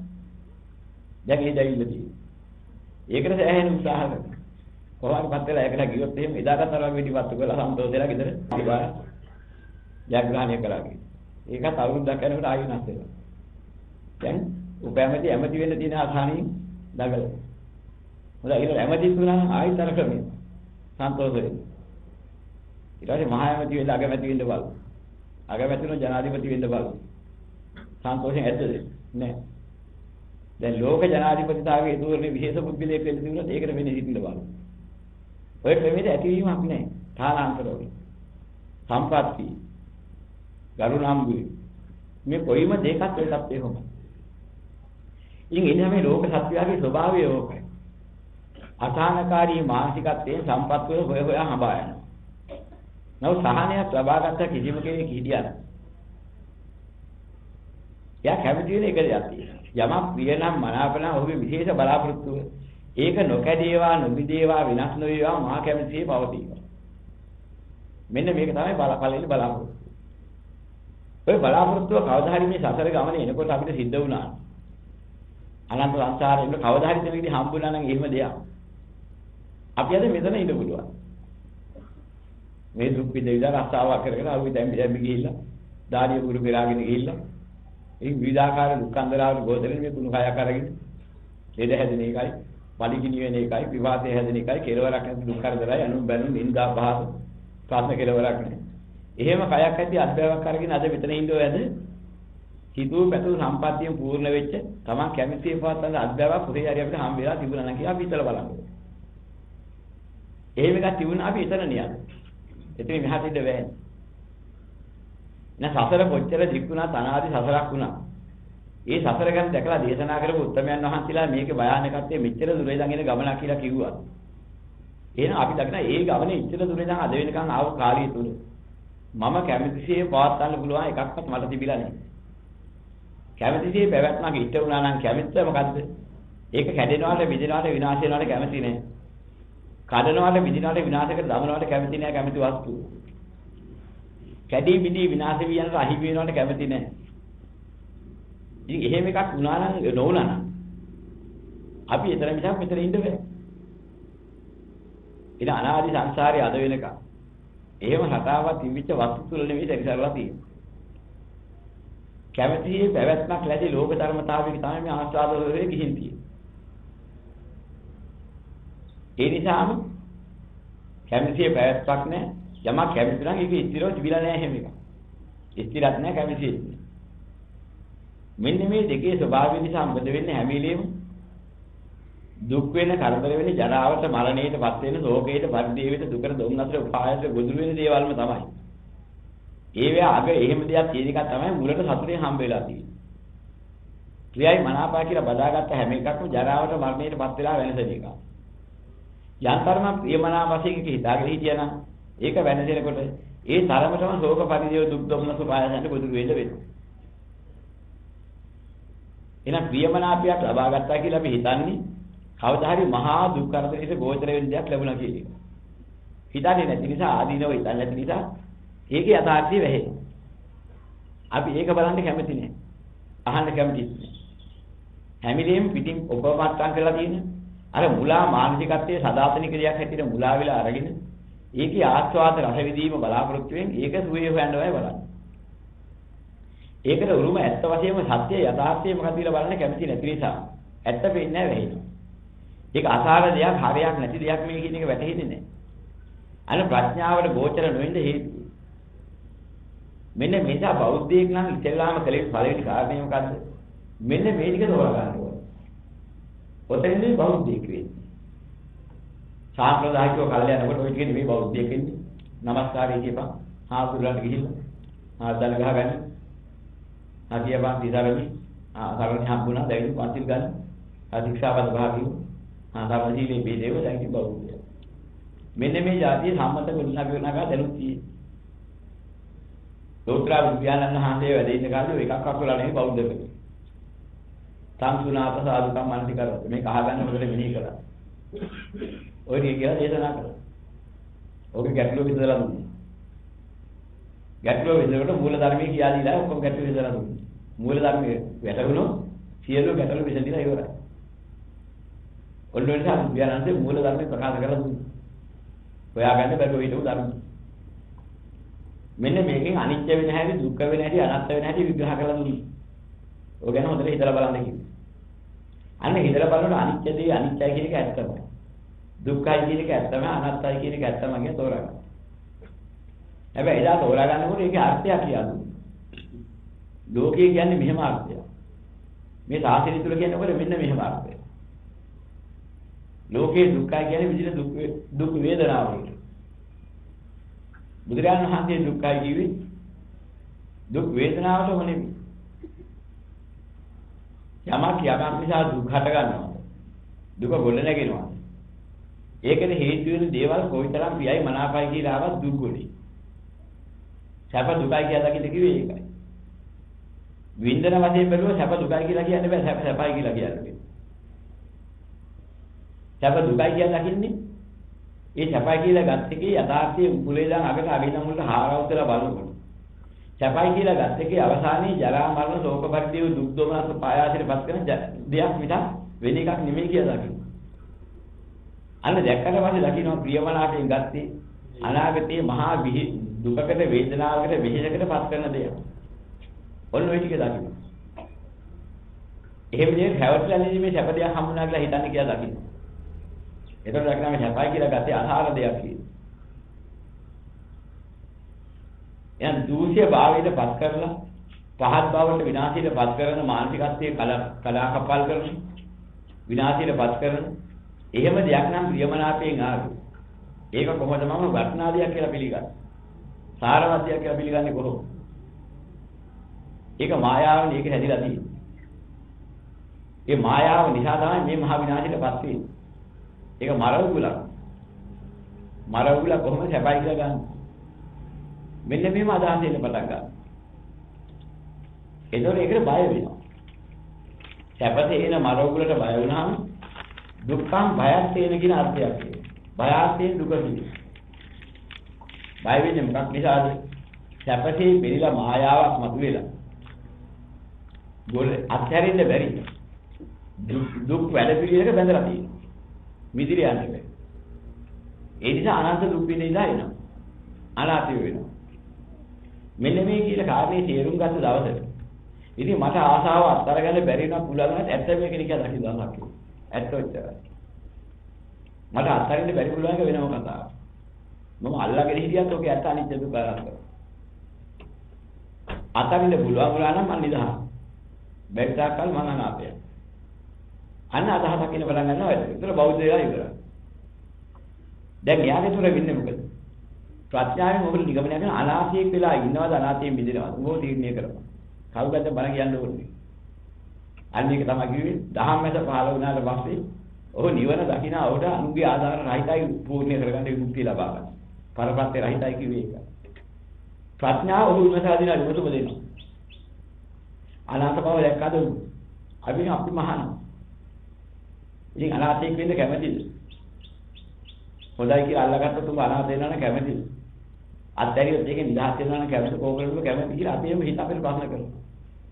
දැන් ඒ දෙවිල්ල තියෙන්නේ. ඒකට සෑහෙන උත්සාහ කරනවා. කොහොමද පත් වෙලා ඒකට ගියොත් එහෙම එදාට තරම් පිටිපත්තු කරලා සම්තෝෂයලා ගෙදර ඉබා ජයග්‍රහණය කරා කියලා. ඒකත් අවුරුද්දක් යනකොට ආයෙ නැස් වෙනවා. දැන් උපයමැති ඇමති වෙන්න තියෙන අසහනින් දඟල. මොකද ඊළඟ ඇමති තුනන් ආයෙ තර ක්‍රමයි. සන්තෝෂ වෙන්නේ. ඊට පස්සේ මහා ඇමති වෙලා අගමැති වෙන්න බලු. අගමැතිනෝ ජනාධිපති වෙන්න බලු. සන්තෝෂයෙන් ඇද්දද? නෑ. දැන් ලෝක ජනාධිපතිතාවයේ දුරනේ විශේෂ පුද්ගලයෙක් වෙන්න තිබුණොත් ඒකට වෙන්නේ හිටින්න බලන්න. ඔය ක්‍රමෙට ඇතිවීමක් නෑ. තානාන්තරවල. සම්පත්‍ති. ගරුණම්බුයි. මේ කොයිම දෙකක් වෙලක් එහෙම. ඉතින් එන්නේ මේ ලෝක සත්‍යයේ ස්වභාවය ඕකයි. අසහනකාරී මානසිකත්වයෙන් සම්පත් වල හොය හඹා යනවා. නව සහනයක් ලබාගත්ත කිසිම කෙනෙක් හිටියද? යා කැමති වෙන එක දෙයක් තියෙනවා. යමක් ප්‍රිය නම් මනාප නම් ඔහුගේ විශේෂ බලාපොරොත්තුව ඒක නොකැඩේවා නොබිදේවා විනාශ නොවේවා මහා කැමැතිසේ පවතිනවා. මෙන්න මේක තමයි පළවෙනි බලාපොරොත්තුව. ඔය බලාපොරොත්තුව කවදා හරි මේ සසර ගමනේ එනකොට අපිට සිද්ධ වුණා. අනන්ත සංසාරේ ඉන්න කවදා හරි දෙනෙක්දී හම්බුණා නම් එහෙම දෙයක්. අපි අද මෙතන ඉන්න පුළුවන්. මේ දුක් විඳින රස්සාවක් කරගෙන අපි දැන් ගිහිල්ලා දාඩිය පුරු පෙරාගෙන ගිහිල්ලා ඒ විවිධාකාර දුක්ඛන්දරාවල ගෝදරේ මේ කුණු කයක් අරගෙන ලෙඩ හැදෙන එකයි, පරිගිනි වෙන එකයි, විවාදේ හැදෙන එකයි, කෙලවරක් නැති දුක් කරදරයි, අනුන් බැලුම් නින්දා පහත ප්‍රශ්න කෙලවරක් නැහැ. එහෙම කයක් ඇති අත්බෑවක් අරගෙන අද මෙතන ඉන්නව ඇද? හිතුව පැතුව සම්පත්තියෙන් පූර්ණ වෙච්ච තමන් කැමැතිේ පවත්තන අත්බෑවක් පුරේ හරි අපිට හම් වෙලා තිබුණා නම් කියලා අපි හිතලා බලමු. එහෙම එකක් තිබුණා අපි එතන නියද. එතන මෙහාට ඉඳ වෙන්නේ. නැහ සසර කොච්චර දික්ුණා තනාදි සසරක් වුණා. ඒ සසර ගැන දැකලා දේශනා කරපු උත්තමයන් වහන්සේලා මේකේ භයානකත්වයේ මෙච්චර දුරේ ඉඳන් එන ගමනක් කියලා කිව්වා. එහෙනම් අපි දකින ඒ ගමනේ ඉච්ඡර දුරේ ඉඳන් අද වෙනකන් ආව කාලය තුල මම කැමැතිසේ පවත්වන්න පුළුවන් එකක්වත් මට තිබිලා නැහැ. කැමැතිසේ පැවැත්මක් ඉෂ්ට වුණා නම් කැමැත්ත මොකද්ද? ඒක කැඩෙනවාට විදිනවාට විනාශ වෙනවාට කැමැති නැහැ. කඩනවාට විදිනවාට විනාශයකට දමනවාට කැමැති නැහැ කැමැති වස්තු. කැඩී බිඳී විනාශ වී යනට අහිමි වෙනවාට කැමැති නැහැ. ඉතින් එහෙම එකක් වුණා නම් නොවුණා නම් අපි එතන මිසක් මෙතන ඉන්න බෑ. ඉතින් අනාදි සංසාරේ අද වෙනකම් එහෙම හටාවක් තිබිච්ච වස්තු තුල නෙවෙයි සැරිසරලා තියෙන්නේ. කැමැතියේ පැවැත්මක් ලැබි ලෝක ධර්මතාවයක තමයි මේ ආස්වාදවලේ ගිහින් තියෙන්නේ. ඒ නිසාම කැමැතියේ පැවැත්මක් නැහැ. යමක් කැමැති නම් ඒක ස්ථිරව තිබිලා නැහැ හැම එකක්. ස්ථිරත් නැහැ කැමැතියේ. මෙන්න මේ දෙකේ ස්වභාවය නිසා මොකද වෙන්නේ හැම වෙලෙම දුක් වෙන කරදර වෙන ජරාවට මරණයටපත් වෙන ශෝකයට පරිදේවිත දුකට දුම්නසට උපායයට ගොදුරු වෙන දේවල්ම තමයි. ඒවැ අග එහෙම දෙයක් තියෙන එක තමයි මුලට සතුටෙන් හම්බ වෙලා තියෙන්නේ. ක්‍රියයි මනාපා කියලා බදාගත්ත හැම එකක්ම ජරාවට මරණයටපත් වෙලා වෙනසන එක. යන්තරම ප්‍රියමනා වශයෙන් හිතාගෙන හිටියනම් ඒක වෙනසෙනකොට ඒ තරමටම ශෝක පරිදේව දුක් දුම්නස උපායයන්ට ගොදුරු වෙන්න වෙනවා. එහෙනම් ප්‍රියමනාපයක් ලබා ගත්තා කියලා අපි හිතන්නේ කවදා හරි මහා දුක් කරදරයක ගෝචර වෙන දෙයක් ලැබුණා කියන එක. හිතන්නේ නැති නිසා ආදීනව හිතන්නේ නැති නිසා ඒකේ යථාර්ථය වැහෙනවා. අපි ඒක බලන්න කැමති නෑ. අහන්න කැමති නෑ. හැමිලෙම පිටින් ඔබවට්ටම් කරලා තියෙන අර මුලා මානසිකත්වයේ සදාතනික දෙයක් හැටියට මුලා වෙලා අරගෙන ඒකේ ආස්වාද රස විඳීම බලාපොරොත්තු වෙන ඒක සුවේ හොයන්නවයි බලන්න. ඒකට උරුම ඇත්ත වශයෙන්ම සත්‍ය යථාර්ථය මොකක්ද කියලා බලන්න කැමති නැති නිසා ඇත්ත පේන්නේ නැහැ වෙහිනවා. ඒක අසාර දෙයක් හරයක් නැති දෙයක් මේ කියන එක වැටහෙන්නේ නැහැ. අන ප්‍රඥාවට ගෝචර නොවෙන්න හේතුව. මෙන්න මේ නිසා බෞද්ධයෙක් නම් ඉතලාම කලේ පළවෙනි කාරණේ මොකද්ද? මෙන්න මේ ටික තෝරා ගන්න ඕනේ. ඔතනදී බෞද්ධයෙක් වෙන්නේ. සාම්ප්‍රදායිකව කල්ය යනකොට ඔය ටික නෙමෙයි බෞද්ධයෙක් වෙන්නේ. නමස්කාරය කියපන්. හාමුදුරන්ට ගිහිල්ලා ආදල් ගහගන්න. ආදියවන් දිසාරමි සරණ හම්බුණා දැන් පන්තිල් ගන්න. අධික්ෂාපද භාගිය ආදාමජීලේ බෙදේව දැන් බෞද්ධය. මෙන්න මේ જાතිය සම්මත ගුණනගා දැනුත් තියෙන්නේ. ලෝත්‍රා විද්‍යානන්ද හාන්දේ වැඩ ඉන්න කාලේ එකක් අකුරලා නෙමෙයි බෞද්ධ කෙනෙක්. සංසුනාත සාදුකම් මන්ති කරා. මේක අහගන්න හොඳට මෙනෙහි කරා. ඔය ටික කියලා දේශනා කරා. ඔගේ ගැටලුව විසඳලා දුන්නා. ගැටලුව විසඳනකොට මූල ධර්මයේ කියා දීලා ඔක්කොම ගැටලුව විසඳලා දුන්නා. මූල ධර්මයේ වැටුණොත් සියලු ගැටලු විසඳිලා ඉවරයි. ඔන්න ඔය නිසා විද්‍යානන්දේ මූල ධර්මයේ ප්‍රකාශ කරලා දුන්නා. හොයාගන්න බැරුව හිටු ධර්ම. මෙන්න මේකෙන් අනිත්‍ය වෙන හැටි, දුක්ඛ වෙන හැටි, අනාත්ම වෙන හැටි විග්‍රහ කරලා දුන්නා. ඔය ගැන හොඳට හිතලා බලන්න කිව්වා. අන්න හිතලා බලනකොට අනිත්‍ය දේ අනිත්‍යයි කියන එක ඇත්තමයි. දුක්ඛයි කියන එක ඇත්තමයි, අනාත්තයි කියන එක ඇත්තමයි කියන තෝරගන්න. හැබැයි එදා තෝරා ගන්නකොට ඒකේ අර්ථය කියලා දුන්නා. ලෝකයේ කියන්නේ මෙහෙම අර්ථයක්. මේ සාසනය තුල කියනකොට මෙන්න මෙහෙම අර්ථයක්. ලෝකේ දුක්ඛයි කියන්නේ විදිහට දුක් වේදනාවකට. බුදුරජාණන් වහන්සේ දුක්ඛයි කිව්වේ දුක් වේදනාවටම නෙමෙයි. යමක් නිසා දුක් හට ගන්නවා. දුක ගොඩ නැගෙනවා. ඒකේ හේතු වෙන දේවල් කොයිතරම් ප්‍රියයි මනාපයි කියලා ආවත් දුක් ගොඩේ. සැප දුකයි කියලා දකින්න කිව්වේ ඒකයි. විඳන වශයෙන් බැලුවා සැප දුකයි කියලා කියන්න බෑ සැපයි කියලා කියන්නේ. සැප දුකයි කියලා දකින්නේ. ඒ සැපයි කියලා ගත් එකේ යථාර්ථයේ මුලේ ඉඳන් අගට අගින මුලට හාරවතලා බලනකොට. සැපයි කියලා ගත් එකේ අවසානයේ ජරා මරණ ශෝක පරිදේව දුක් දොමනස් පායාසයට පත් කරන දෙයක් මිසක් වෙන එකක් නෙමෙයි කියලා දකින්න. අන්න දැක්කට පස්සේ දකින්න ප්‍රියමනාපයෙන් ගත්තේ අනාගතයේ මහා දුකකට වේදනාවකට විහිදකට පත් කරන දෙයක්. ඔන්න ඔය ටික දකින්න. එහෙම දෙයක් හැවටලා නෙමෙයි මේ සැප දෙයක් හම්බුනා කියලා හිතන්නේ කියලා දකින්න. ඒතකොට දකින්න මේ සැපයි කියලා ගත්තේ අසාර දෙයක් කියලා. එයන් දූෂ්‍ය භාවයට පත් කරලා පහත් භාවයට විනාශයට පත් කරන මානසිකත්වයේ කලාකප්පල් කරන විනාශයට පත් කරන එහෙම දෙයක් නම් ප්‍රියමනාපයෙන් ආවේ. ඒක කොහොමද මම වර්ණනා දෙයක් කියලා පිළිගන්නේ? සාරවත් දෙයක් කියලා පිළිගන්නේ කොහොමද? ඒක මායාවනේ ඒක හැදිලා තියෙන්නේ. ඒ මායාව නිසා තමයි මේ මහ විනාශයට පත් වෙන්නේ. ඒක මරවුලක්. මරවුල කොහොමද සැපයි කියලා ගන්නේ? මෙන්න මේම අදහස් එන්න පටන් ගන්නවා. ඒතකොට ඒකට බය වෙනවා. සැපතේ එන මරවුලට බය වුණාම දුක්ඛම් බයත් තේන කියන අර්ථයක් එනවා. බයයෙන් දුක කියන්නේ. බය වෙන්නේ මොකක් නිසාද? සැපතේ පිළිලා මායාවක් මතුවෙලා. ගොල් අත්හැරෙන්න බැරි. දුක් වැඩ පිළිවෙලක බැඳලා තියෙනවා. මිදිරිය යන්නේ බැහැ. ඒ නිසා අනන්ත දුක් විඳින ඉඳලා එනවා. අනාත්ම වෙනවා. මෙන්න මේ කියන කාරණේ තේරුම් ගත්ත දවසට ඉතින් මට ආසාව අත්තරගන්න බැරි වෙනවා පුළුවන් නම් ඇත්ත මේක නිකන් දකින්න දවසක්. ඇත්ත ඔච්චරයි. මට අත්හරින්න බැරි පුළුවන් එක වෙනම කතාවක්. මම අල්ලගෙන හිටියත් ඔක ඇත්ත අනිත්‍ය දුක කරන්නේ. අත්හරින්න පුළුවන් වුණා නම් මම නිදහස්. බැරි තාක්කල් මම අනාථය. අන්න අදහසක් ඉන්න පටන් ගන්නවා ඒක. ඒතර බෞද්ධ වෙලා ඉවරයි. දැන් යාගේ තුර වෙන්නේ මොකද? ප්‍රඥාවෙන් ඔබට නිගමනය කරන අනාථයෙක් වෙලා ඉන්නවද අනාථයෙන් මිදෙනවද? මොකෝ තීරණය කරපන්. කවුරුද බණ කියන්න ඕනේ? අන්න ඒක තමයි කිව්වේ දහම්මැද පහළ වුණාට පස්සේ ඔහු නිවන දකිනා උඩ අනුගේ ආධාර රහිතයි පූර්ණ්‍ය කරගන්න විමුක්තිය ලබා ගන්න. පරපත්‍ය රහිතයි කිව්වේ ඒක. ප්‍රඥාව ඔහු විමසා දිනා විමුතුම දෙනවා. අනාථ බව දැක්කද? අපි මහාන. ඉතින් අනාථයෙක් වෙන්න කැමතිද? හොඳයි කියලා අල්ලගත්ත තුඹ අනාථ වෙනවා නම් කැමතිද? අත්හැරියොත් ඒකේ නිදහස් වෙනවා නම් කැමති කෝකරෙම කැමති කියලා අපේම හිත අපිට ප්‍රශ්න කරනවා.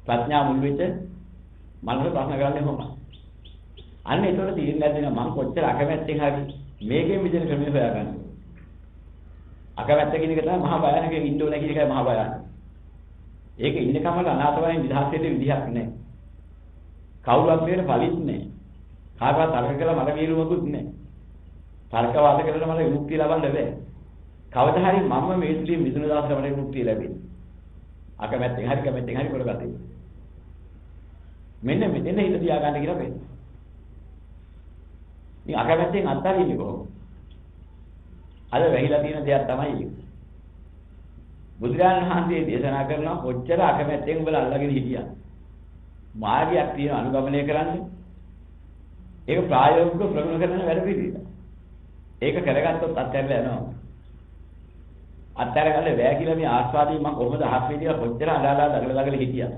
ප්‍රඥා මුල් වෙච්ච මනස ප්‍රශ්න කරන්නේ කොහොමද? අන්න ඒතකොට තීරණයක් දෙනවා මම කොච්චර අකමැත්තෙන් හරි මේකෙන් මිදෙන ක්‍රමය හොයාගන්න. අකමැත්ත කියන එක තමයි මහා භයානක ඉන්න ඕන කියන එකයි මහා භයානක. ඒක ඉන්නකම අනාථ වෙන නිදහස් වෙන්න විදිහක් නැහැ. කවුරුත් මේකට පලිත් නැහැ. කාටවත් තර්ක කළා මට විරුමකුත් නැහැ. තර්ක වාද කරලා මට විමුක්තිය ලබන්න බැහැ. කවදා හරි මම මේ තුලින් මිදුණු දවසට මට විමුක්තිය ලැබෙන්නේ. අකමැත්තෙන් හරි කැමැත්තෙන් හරි කරගත්තේ. මෙන්න මෙතන හිත තියාගන්න කියලා වෙන්නේ. ඉතින් අකමැත්තෙන් අත්හරින්නේ කොහොමද? අද වැහිලා තියෙන දෙයක් තමයි ඒක. බුදුරජාණන් වහන්සේ දේශනා කරනවා කොච්චර අකමැත්තෙන් උඹලා අල්ලගෙන හිටියා. මාර්ගයක් තියෙන අනුගමනය කරන්නේ. ඒක ප්‍රායෝගිකව ප්‍රගුණ කරන වැඩ පිළිවෙල. ඒක කරගත්තොත් අත්හැරලා යනවා. අත්හැරගන්න බෑ කියලා මේ ආස්වාදයෙන් මම කොහොමද අහස් වේදිකා කොච්චර අඬලා දගල හිටියා.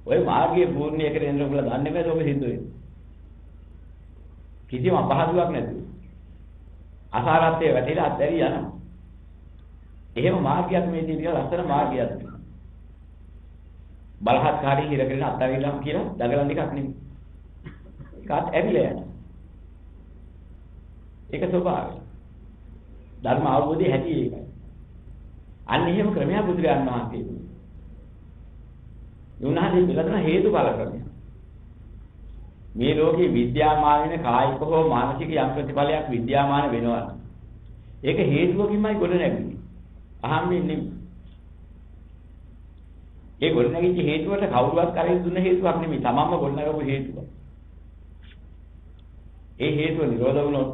ඔය මාර්ගයේ පූර්ණිය කරගෙන ඉන්න උඹලා දන්නේ නැද්ද ඔබ සිද්ධ වෙන්නේ? කිසිම අපහසුයක් නැතුව. අසාරත්වයේ වැටිලා අත්හැරී යනවා. එහෙම මාර්ගයක් මේ තියෙන ලස්සන මාර්ගයක්. බලහත්කාරී හිර කරගෙන අත්හැරීලා කියලා දගලන් එකක් නෙමෙයි. ඒකත් ඇවිල්ලා යනවා. ඒක ස්වභාවය. ධර්ම අවබෝධය හැටි ඒකයි. අන්න එහෙම ක්‍රමයක් බුදුරජාණන් වහන්සේ දුන්නා. යුණාදී පිළිගන්න හේතුඵල ක්‍රමය. මේ ලෝකේ විද්‍යාමාන වෙන කායික හෝ මානසික යම් ප්‍රතිඵලයක් විද්‍යාමාන වෙනවා. ඒක හේතුවකින්මයි ගොඩ නැගෙන්නේ. අහම්බෙන් නෙමෙයි. ඒ ගොඩ නැගිච්ච හේතුවට කවුරුවත් කරේ දුන්න හේතුවක් නෙමෙයි. තමන්ම ගොඩ නැගපු හේතුව. ඒ හේතුව නිරෝධ වුණොත්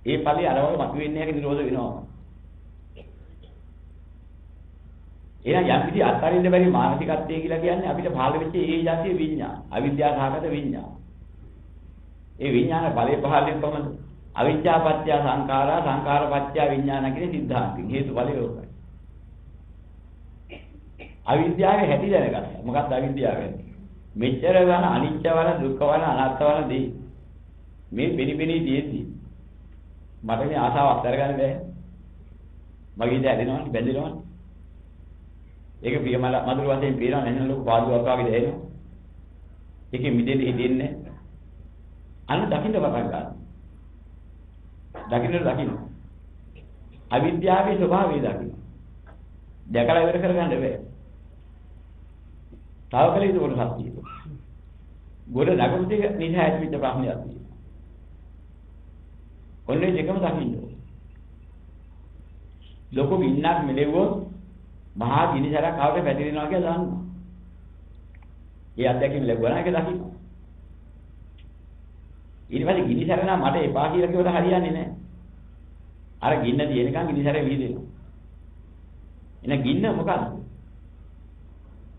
ඒ ඵලයේ අරවල මතුවෙන්නේ නැහැ නිරෝධ වෙනවා. එහෙනම් යම් කිසි අත්හරින්න බැරි මානසිකත්වය කියලා කියන්නේ අපිට පහළ වෙච්ච ඒ જાතිය විඤ්ඤාණ, අවිද්‍යාව සහගත විඤ්ඤාණ. ඒ විඤ්ඤාණ ඵලයේ පහළින් කොහොමද? අවිද්‍යා පත්‍ය සංඛාරා, සංඛාර පත්‍ය විඤ්ඤාණ කියන සිද්ධාන්තයෙන් හේතු ඵලයේ ඕකයි. අවිද්‍යාවේ හැටි දැනගන්න. මොකක්ද අවිද්‍යාව කියන්නේ? මෙච්චර වන අනිත්‍ය වන දුක්ඛ වන අනාත්ම වන දේ මේ පිළිපෙණී තියෙද්දි මට මේ ආසාව අත්හැර ගන්න බෑ. මගේ ඉත ඇදෙනවනේ බැඳෙනවනේ. ඒක ප්‍රියමල මధుර වශයෙන් පේනවා නැහෙන ලොකු පාදුවක් වගේ දැනෙනවා. ඒකෙ මිදෙන්න හිතෙන්නේ අන්න දකින්න පටන් ගන්නවා. දකින්න අවිද්‍යාවේ ස්වභාවය දකින්න. දැකලා ඉවර කරගන්න බෑ. තාවකලේ ඒක කොටසක් තියෙනවා. ගොඩ නගපු දෙක නිසා ඇතිවෙච්ච ප්‍රශ්නයක් තියෙනවා. ඔන්නේ දෙකම දකින්න ඕනේ. ලොකු ගින්නක් මෙලෙව්වොත් මහා ගිනිසරක් ආවට පැතිරෙනවා කියලා දන්නවා. ඒ අත්දැකීම් ලැබුණා ඒක දකින්න. ඊට පස්සේ ගිනිසර නම් මට එපා කියලා කිව්වට හරියන්නේ නැහැ. අර ගින්න තියෙනකන් ගිනිසර වීදෙනවා. එන ගින්න මොකද්ද?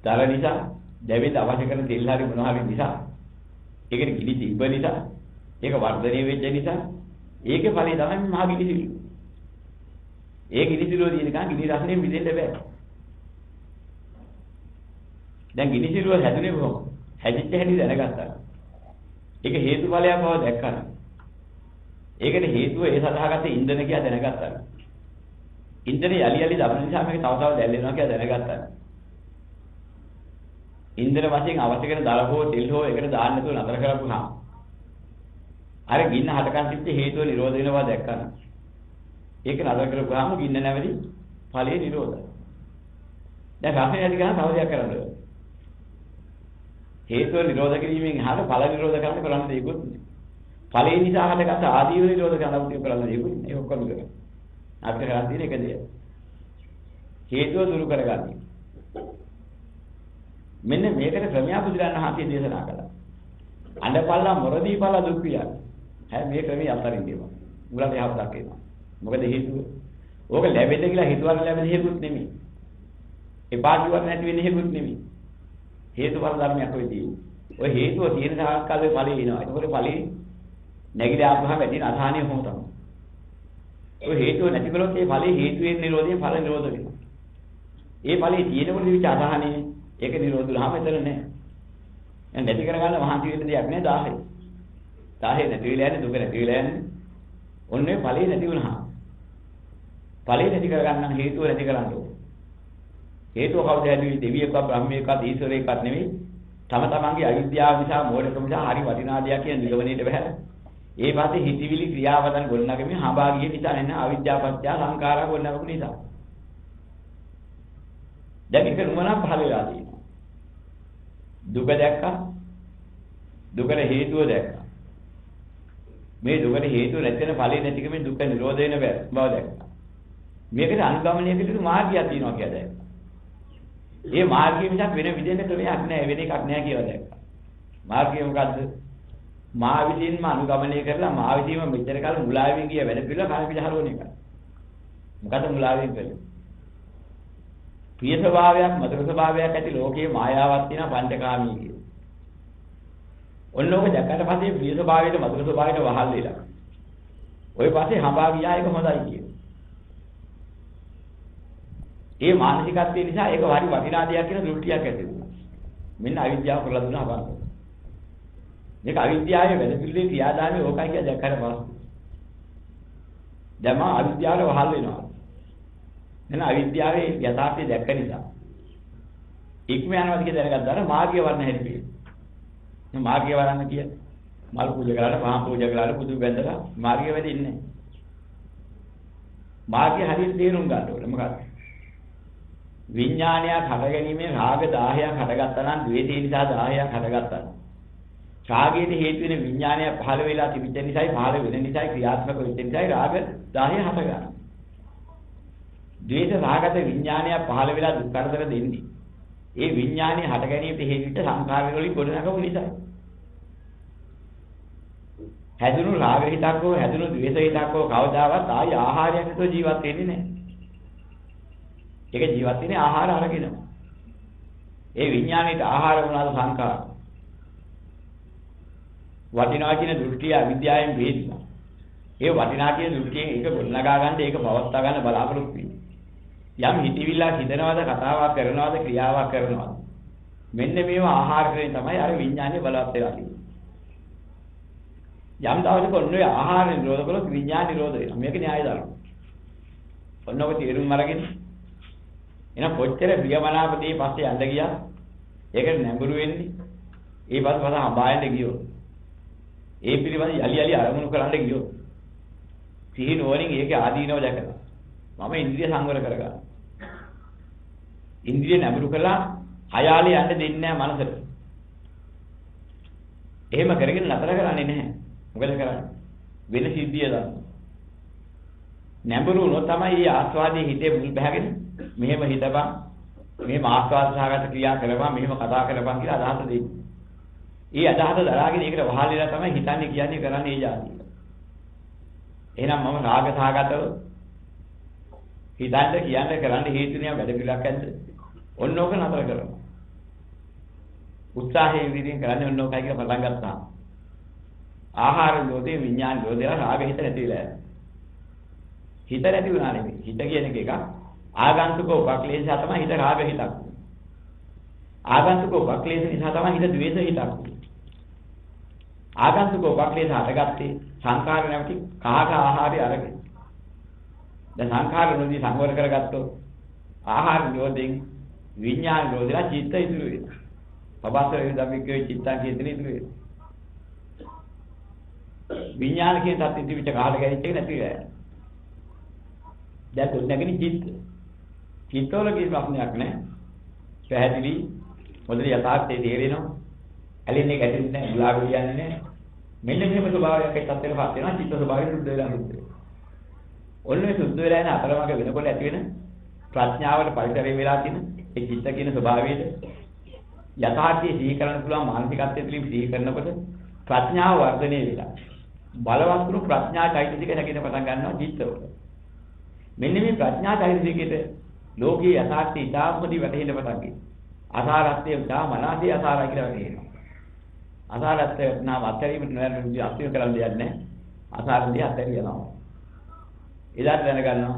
දර නිසා, දැවෙන්න අවශ්‍ය කරන තෙල් හරි මොනවා හරි නිසා, ඒකට ගිනි තිබ්බ නිසා, ඒක වර්ධනය වෙච්ච නිසා, ඒකේ ඵලය තමයි මහා ගිනිසිලුව. ඒ ගිනිසිලුව තියෙනකන් ගිනි රසණයෙන් මිදෙන්න බෑ. දැන් ගිනිසිලුව හැදුනේ කොහොමද? හැදිච්ච හැටි දැනගත්තා. ඒක හේතුඵලයක් බව දැක්කා. ඒකට හේතුව ඒ සදාගත ඉන්ධන කියලා දැනගත්තා. ඉන්ධනේ යලි යලි දමන නිසා මේක තව තව දැල්ලෙනවා කියලා දැනගත්තා. ඉන්ධන වශයෙන් අවශ්‍ය කරන දල හෝ තෙල් හෝ එකට දාන්න නැතුව නතර කරපුවාම අර ගින්න හටගන්න තිබ්බ හේතුව නිරෝධ වෙනවා දැක්කා. ඒක නතර කරපුවාම ගින්න නැවැදි ඵලයේ නිරෝධය. දැන් රසය ඇති ගන්න තව දෙයක් කරන්න ඕනේ. හේතුව නිරෝධ කිරීමෙන් හර ඵල නිරෝධ කරන්න දෙයක්වත් නෑ. ඵලයේ නිසා හටගත් ආදීව නිරෝධ කරන්න දෙයක්වත් නෑ. ඒක ඔක්කොම කරගන්න. අපිට කරන්න තියෙන එක දෙයක්. හේතුව දුරු කරගන්න. මෙන්න මේකට ක්‍රමයක් බුදුරණන් වහන්සේ දේශනා කළා. අඬපල්ලා මොරදීපල්ලා දුක් පියා. මේ ක්‍රමයේ අතරින් දෙනවා. මුලට යහපතක් එනවා. මොකද හේතුව? ඕක ලැබෙන්න කියලා හිතුවර ලැබෙන හේතුත් නෙමෙයි. එපා කිව්වට නැති වෙන හේතුත් නෙමෙයි. හේතුඵල ධර්මයක් ඔය තියෙන්නේ. ඔය හේතුව තියෙන තාක්කල් ඵලෙ එනවා. ඒකෝට ඵලෙ නැගිලා ආපුවාම ඇති අසහනිය මොහොත තමයි. ඔය හේතුව නැති කළොත් ඒ ඵලෙ හේතුයෙන් නිරෝධයෙන් ඵල නිරෝධ වෙනවා. ඒ ඵලෙ තියෙනකොට විච අසහනිය ඒක නිරෝධ වුණාම එතන නැහැ. දැන් නැති කරගන්න මහන්සි වෙන්න දෙයක් නැහැ 1000. 1000 නැති වෙලා යන්නේ දුක නැති වෙලා යන්නේ. ඔන්නේ ඵලෙ නැති වුණා. ඵලෙ නැති කරගන්න හේතුව නැති කරන්න ඕනේ. හේතුව කවුද ඇදුවේ දෙවියෙක්වත් බ්‍රහ්මයෙක්වත් ඊශ්වරයෙක්වත් නෙවෙයි. තම තමන්ගේ අවිද්‍යාව නිසා මෝඩකම නිසා හරි වටිනා දෙයක් කියන නිගමනයේට බහැලා. ඒ වාසේ හිතවිලි ක්‍රියාවදන් ගොඩනගමින් හඹාගිය නිසා එන අවිද්‍යාව පත්‍ය සංඛාරා ගොඩනගපු නිසා. දැන් ඒක නුවණක් පහළ වෙලා තියෙනවා. දුක දැක්කා. දුකට හේතුව දැක්කා. මේ දුකට හේතුව නැතින ඵලෙ නැතිකමෙන් දුක නිරෝධ වෙන බව දැක්කා. මේකට අනුගමනය පිළිතුරු මාර්ගයක් තියෙනවා කියලා දැක්කා. ඒ මාර්ගය මිසක් වෙන විදිහකට ක්‍රමයක් නැහැ වෙන එකක් නැහැ කියලා දැක්කා. මාර්ගය මොකද්ද? මා විසින්ම අනුගමනය කරලා මා විසින්ම මෙච්චර කාල මුලාවෙන් ගිය වැඩ පිළිවෙල කන පිටහරවන එක. මොකද මුලාවෙන් කළේ? ප්‍රිය ස්වභාවයක් මధుර ස්වභාවයක් ඇති ලෝකයේ මායාවක් තියෙන පංචකාමී කියන. ඔන්න ඔක දැක්කට පස්සේ ප්‍රිය ස්වභාවයට මధుර ස්වභාවයට වහල් වෙලා. ওই පස්සේ හඹා ගියා එක හොඳයි කියන. ඒ මානසිකත්වය නිසා ඒක හරි වටිනා දෙයක් කියන දෘෂ්ටියක් ඇති වුණා. මෙන්න අවිද්‍යාව කරලා දුන්නා අපන්න. මේක අවිද්‍යාවේ වැඩ පිළිවෙලේ ක්‍රියාදාමයේ ඕකයි කියලා දැක්කට පස්සේ. දැන් මා අවිද්‍යාවට වහල් වෙනවා. එන අවිද්‍යාවේ යථාර්ථය දැක්ක නිසා. ඉක්ම යනවා කියලා දැනගත්තාම මාර්ගය වර්ණ හැදිපේ. මේ මාර්ගය වර්ණ කිය මල් පූජා කරලා පහන් පූජා කරලා බුදු බැඳලා මාර්ගය වෙදින්නේ. මාර්ගය හරියට තේරුම් ගන්න ඕනේ මොකක්ද? විඥානයක් හට ගැනීමෙන් රාග 10ක් හටගත්තා නම් ද්වේෂය නිසා 10ක් හටගත්තා. රාගයට හේතු වෙන විඥානය පහළ වෙලා තිබෙච්ච නිසායි පහළ වෙන නිසායි ක්‍රියාත්මක වෙච්ච නිසායි රාග 10 හට ගන්නවා. ද්වේෂ රාගත විඥානය පහළ වෙලා දුක් කරදර දෙන්නේ. ඒ විඥානය හට ගැනීමට හේතු වෙච්ච සංකාර වලින් ගොඩනගපු නිසායි. හැදුණු රාග හිතක් හෝ හැදුණු ද්වේෂ හිතක් හෝ කවදාවත් ආයි ආහාරයක් නැතුව ජීවත් වෙන්නේ නැහැ. ඒක ජීවත් වෙන්නේ ආහාර අරගෙන. ඒ විඥාණයට ආහාර වුණාද සංකාර. වටිනා කියන දෘෂ්ටිය අවිද්‍යාවෙන් වේදිනවා. ඒ වටිනා කියන දෘෂ්ටියෙන් ඒක ගොඩනගා ගන්න ඒක පවත්වා ගන්න බලාපොරොත්තු වෙන්නේ. යම් හිතවිල්ලක් හිතනවාද කතාවක් කරනවාද ක්‍රියාවක් කරනවාද. මෙන්න මේවා ආහාර කරගෙන තමයි අර විඥානේ බලවත් වෙලා තියෙන්නේ. යම් දවසක ඔන්නේ ආහාර නිරෝධ කළොත් විඥාන නිරෝධ වෙනවා. මේක න්‍යාය ධර්ම. ඔන්නෝක තේරුම් අරගෙන එහෙනම් කොච්චර ප්‍රියමනාපදී පස්සේ යන්න ගියා. ඒකට නැඹුරු වෙන්නේ. ඒ පස්සේ හඹායන්න ගියෝ. ඒ පිළිබඳ යලි යලි අරමුණු කරන්න ගියෝ. සිහි නුවණින් ඒකේ ආදීනව දැකලා. මම ඉන්ද්‍රිය සංවර කරගන්නවා. ඉන්ද්‍රිය නැඹුරු කළා අයාලේ යන්න දෙන්නේ නැහැ මනසට. එහෙම කරගෙන නතර කරන්නේ නැහැ. මොකද කරන්නේ? වෙන සිද්ධිය දාන්න. නැඹුරු වුණොත් තමයි මේ ආස්වාදයේ හිතේ මුල් බහගෙන මෙහෙම හිතපන්. මෙහෙම ආස්වාද සහගත ක්‍රියා කරපන්, මෙහෙම කතා කරපන් කියලා අදහස දෙන්නේ. ඒ අදහස දරාගෙන ඒකට වහල් වෙලා තමයි හිතන්නේ කියන්නේ කරන්නේ ඒ જાතිය. එහෙනම් මම රාග සහගතව හිතන්න කියන්න කරන්න හේතු නියම වැඩ පිළිලක් ඇද්ද? ඔන්න ඕක නතර කරනවා. උත්සාහයෙන් විදිහින් කරන්නේ ඔන්න ඕකයි කියලා පටන් ගත්තා. ආහාර ලෝභේ විඥාන ලෝභේ රාග හිත නැති වෙලා යනවා. හිත නැති වුණා නෙමෙයි. හිත කියන එක ආගන්තුක උපක්ලේශය තමයි හිත රාග හිතක්. ආගන්තුක උපක්ලේශ නිසා තමයි හිත ද්වේෂ හිතක්. ආගන්තුක උපක්ලේශ හටගත්තේ සංඛාර නැමැති කාහක ආහාරය අරගෙන. දැන් සංඛාර නොදී සංවර කරගත්තොත් ආහාර නිරෝධයෙන් විඥාන නිරෝධලා චිත්ත ඉතුරු වෙනවා. පබස්සර විදම්මිකේ චිත්තං කියන ඉතුරු වෙනවා. විඥාන කියන තත් ඉතිවිච්ච කාට ගැනිච්ච එක නැති වෙලා යනවා. දැන් තුන්නගෙන චිත්ත. චිත්තවල කිසි ප්‍රශ්නයක් නැහැ. පැහැදිලි මොදලි යථාර්ථයේ තේරෙනවා. ඇලෙන්නේ ගැටෙන්නේ නැහැ, මුලාව කියන්නේ නැහැ. මෙන්න මෙහෙම ස්වභාවයක් එක්කත් වෙනපත් වෙනවා චිත්ත ස්වභාවය සුද්ධ වෙලා මුද්ද. ඔන්නේ සුද්ධ වෙලා යන අතරමඟ වෙනකොට ඇති වෙන ප්‍රඥාවට පරිසරය වෙලා තියෙන ඒ චිත්ත කියන ස්වභාවයේද යථාර්ථයේ සිහි කරන්න පුළුවන් මානසිකත්වයේ තුලින් සිහි කරනකොට ප්‍රඥාව වර්ධනය වෙලා බලවත් වූ ප්‍රඥා චෛතසික නැගින පටන් ගන්නවා චිත්තවල. මෙන්න මේ ප්‍රඥා චෛතසිකයට ලෝකයේ යථාර්ථය ඉතාමදී වැටහෙන්න පටන් ගන්නවා. අසාරත්වය උදා මනසේ අසාරයි කියලා වැටහෙනවා. අසාරත්වය නම් අත්හැරීමට නොයන්නේ අත්‍යව කරන්න දෙයක් නැහැ. අසාරදී අත්හැරිය යනවා. එදාට දැනගන්නවා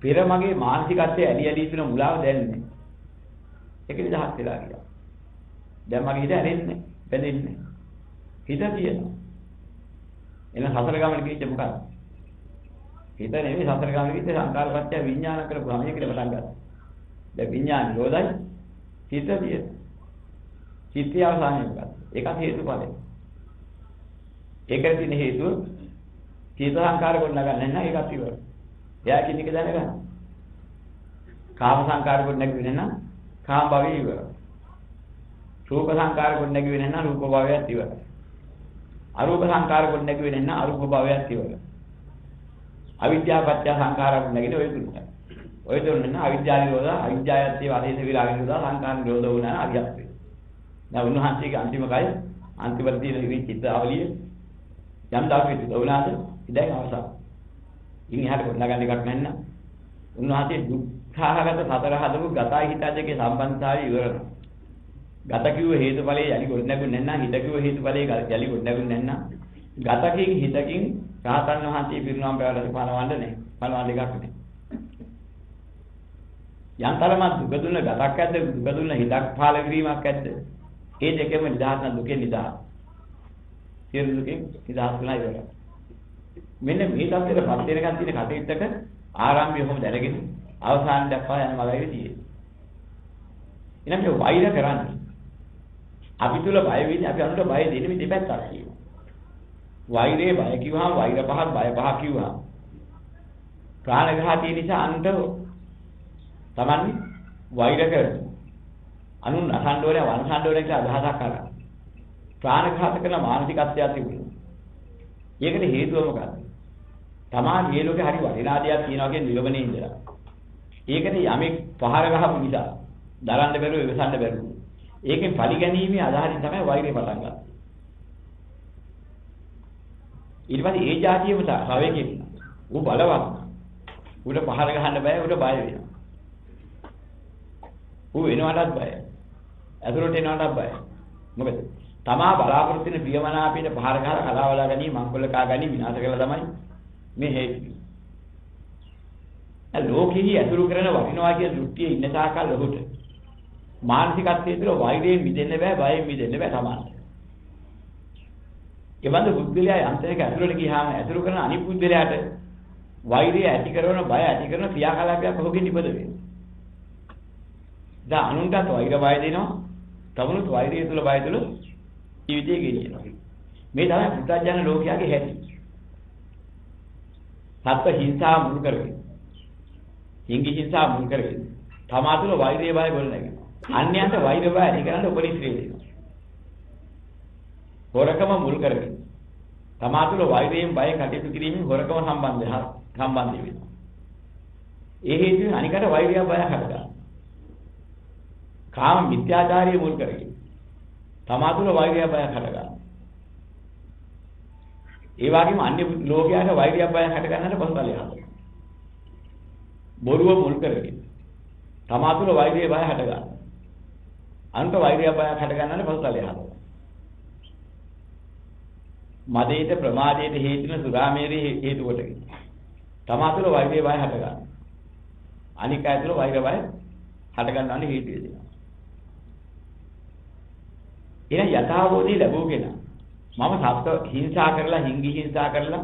පෙර මගේ මානසිකත්වයේ ඇලි ඇලි ඉන්න මුලාව දැනෙන්නේ. ඒක නිදහස් වෙලා ගියා. දැන් මගේ හිත ඇලෙන්නේ, බැඳෙන්නේ. හිත තියෙනවා. එන සතර ගමන කිච්ච මොකක්ද? හිත නෙමෙයි සතර ගමන කිච්ච සංකාරපත්‍ය විඥාන කරපුවාම ඒක කියලා පටන් ගන්නවා. දැන් විඥාන නිරෝධයි හිත තියෙනවා. චිත්තය අවසානයේ මොකක්ද? ඒකත් හේතුඵලයි. ඒකට තියෙන හේතුව චිත්ත සංකාර කොට නගන්න නැහැ ඒකත් ඉවරයි. එයා කින් එක දැනගන්න. කාම සංකාර කොට නැගුවේ නැත්නම් කාම භවය ඉවරයි. රූප සංකාර කොට නැගුවේ නැත්නම් රූප භවයත් ඉවරයි. අරූප සංකාර කොට නැගුවේ නැත්නම් අරූප භවයත් ඉවරයි. අවිද්‍යාව පත්‍ය සංකාර කොට නැගිනේ ඔය තුනයි. ඔය තුන නම් අවිද්‍යාව නිරෝධ, අවිද්‍යාවත්‍ය වාදේශ විරාග නිරෝධ, සංකාර නිරෝධ වුණා අරියත් වේ. දැන් උන්වහන්සේගේ අන්තිම කය අන්තිමට තියෙන ඉරි චිත්තාවලිය යම් දාපෙට වුණාද ඉතින් අවසන්. ඉන් එහාට කොන්නගන්න එකක් නැන්න. උන්වහන්සේ දුක්ඛාගත සතර හදපු ගතයි හිතජගේ සම්බන්ධතාවය ඉවරනවා. ගත කිව්ව හේතුඵලයේ යලි ගොඩ නැගුන්නේ නැත්නම් හිත කිව්ව හේතුඵලයේ යලි ගොඩ නැගුන්නේ නැත්නම් ගතකින් හිතකින් රහතන් වහන්සේ පිරිනවම් පෑවලට පණවන්න නැහැ. පණවන්න එකක් නැහැ. යන්තරම දුක දුන්න ගතක් ඇද්ද දුක දුන්න හිතක් පාල කිරීමක් ඇද්ද? ඒ දෙකම නිදහස් නැ දුකේ නිදහස්. සියලු දුකෙන් නිදහස් වෙලා ඉවරයි. මෙන්න මේ තත්ත්වයට පත් වෙනකන් තියෙන කටයුත්තක ආරම්භය කොහොමද දැනගෙන අවසාන දක්වා යන මගයි තියෙන්නේ. ඊළඟට වෛර කරන්නේ. අපි තුල බය වෙන්නේ අපි අනුන්ට බය දෙන්නේ මේ දෙපැත්තක් කියනවා. වෛරේ බය කිව්වහම වෛර පහක් බය පහක් කිව්වහම ප්‍රාණඝාතී නිසා අනුන්ට තමන්නේ වෛර කරනවා. අනුන් අසන්න ඕනේ වංශන්න ඕනේ කියලා අදහසක් කරා. ප්‍රාණඝාත කරන මානසිකත්වයක් තිබුණා. ඒකට හේතුව මොකක්ද? තමා මේ ලෝකේ හරි වටිනා දෙයක් තියනවා කියන නිගමනේ ඉඳලා. ඒකට යමෙක් පහර ගහපු නිසා දරන්න බැරුව ඉවසන්න බැරුව. ඒකෙන් පරිගැනීමේ අදහසින් තමයි වෛරය පටන් ගන්නේ. ඊට පස්සේ ඒ જાතියෙම තවෙකින් ඌ බලවත්. ඌට පහර ගහන්න බෑ ඌට බය වෙනවා. ඌ එනවටත් බයයි. ඇතුළට එනවටත් බයයි. මොකද? තමා බලාපොරොත්තු වෙන ප්‍රියමනාපයට පහර ගහලා කලාවලා ගැනීම මංගල කා ගැනීම විනාශ කළා තමයි මේ හේතු. ලෝකෙහි ඇතුළු කරන වටිනවා කියන දෘෂ්ටියේ ඉන්න තාකල් ඔහුට මානසිකත්වයේ තුළ වෛරයෙන් මිදෙන්න බෑ බයෙන් මිදෙන්න බෑ තමයි. ඒ වන්ද බුද්ධලයා යන්ත්‍රයක ඇතුළට ගියාම ඇතුළු කරන අනිත් බුද්ධලයාට වෛරය ඇති කරන බය ඇති කරන ක්‍රියාකලාපයක් ඔහුගේ නිපද වෙනවා. දැන් අනුන්ටත් වෛර බය දෙනවා. තමුණුත් වෛරය තුල බය තුල ජීවිතය ගෙනියනවා. මේ තමයි පුත්‍ජන ලෝකයාගේ හැටි. සත්ත්ව හිංසා මුල් කරගෙන. හිංගි හිංසා මුල් කරගෙන. තමා තුල වෛරය බය ගොඩනැගෙනවා. අන්‍යයන්ට වෛර බය ඇති කරන්න උපනිශ්‍රේ දෙනවා. හොරකම මුල් කරගෙන. තමා තුල වෛරයෙන් බය කටයුතු කිරීමෙන් හොරකම සම්බන්ධ වෙනවා. ඒ හේතුවෙන් අනිකට වෛරය බය හටගන්නවා. කාම මිත්‍යාචාරය මුල් කරගෙන. තමා තුල වෛරය බය හටගන්නවා. ඒ වගේම අන්‍ය ලෝකයට වෛරය බය හටගන්නට පසුතලයක් හදනවා. බොරුව මුල් කරගෙන. තමා තුල වෛරය බය හටගන්නවා. අන්ත වෛරය බය හටගන්නට පසුතලයක් හදනවා. මදේට ප්‍රමාදයට හේතු වෙන සුරාමේරේ හේතු කොටගෙන. තමා තුළ වෛරය බය හට ගන්නවා. අනික් අය තුළ වෛර බය හට ගන්නවන්නේ හේතු වෙනවා. එහෙනම් යථාබෝධි ලැබුවගෙන මම සත්ත්ව හිංසා කරලා හිංගි හිංසා කරලා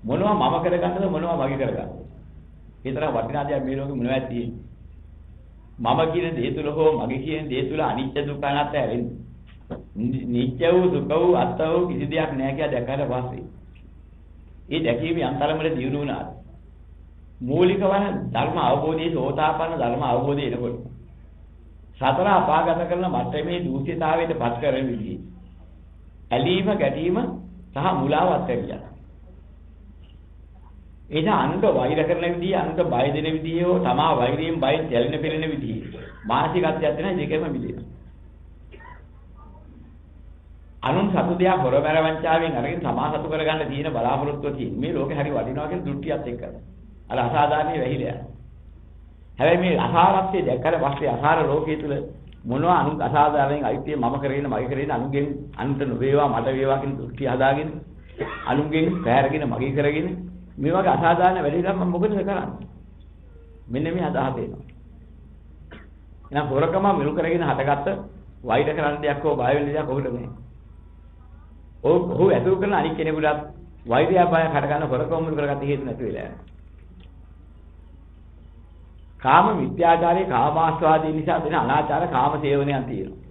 මොනවා මම කරගන්නද මොනවා මගේ කරගන්නද? ඒතර වටිනා දෙයක් මේ ලෝකෙ මොනවද තියෙන්නේ? මම කියන දේ තුළ හෝ මගේ කියන දේ තුළ අනිත්‍ය දුක්ඛ අනාත්ම හැරෙන්නේ. නිත්‍ය වූ දුක වූ අත්ත වූ කිසි දෙයක් නැහැ කියලා දැක්කට පස්සේ ඒ දැකීම යන්තරමල දියුණු වුණා. මූලික වන ධර්ම අවබෝධයේ සෝතාපන්න ධර්ම අවබෝධය එනකොට සතර අපාගත කරන මට්ටමේ දූෂිතාවයට පත් කරන විදිහ ඇලීම ගැටීම සහ මුලාවත් ඇවිල්ලා. එන අනුන්ට වෛර කරන විදිහ අනුන්ට බය දෙන විදිහ හෝ තමා වෛරයෙන් බයෙන් දැලෙන පෙළෙන විදිහ මානසිකත්වයක් තියෙන දෙකම මිදෙනවා. අනුන් සතු දෙයක් හොරබැර වංචාවෙන් අරගෙන තමා සතු කරගන්න තියෙන බලාපොරොත්තුව තියෙන මේ ලෝකේ හරි වටිනවා කියන දෘෂ්ටියත් එක්ක. අර අසාධාරණේ වැහිලා යනවා. හැබැයි මේ අසාරත්වයේ දැක්කට පස්සේ අසාර ලෝකයේ තුල මොනවා අනුන් අසාධාරණෙන් අයිතිය මම කරගෙන මගේ කරගෙන අනුන්ගෙන් අනුන්ට නොවේවා මට වේවා කියන දෘෂ්ටි හදාගෙන අනුන්ගෙන් පැහැරගෙන මගේ කරගෙන මේ වගේ අසාධාරණ වැඩ ඉඳන් මම මොකද කරන්නේ? මෙන්න මේ අදහස එනවා. එහෙනම් හොරකම මිරු කරගෙන හටගත්ත වෛර කරන්න දෙයක් හෝ බය වෙන්න දෙයක් ඔහුට නැහැ. ඔහු ඇතුළු කරන අනික් කෙනෙකුට වෛරය බය හට ගන්න හොරකම මුල් කරගත්ත හේතු නැති වෙලා යනවා. කාම මිත්‍යාචාරයේ කාමාස්වාදී නිසා දෙන අනාචාර කාම සේවනයන් තියෙනවා.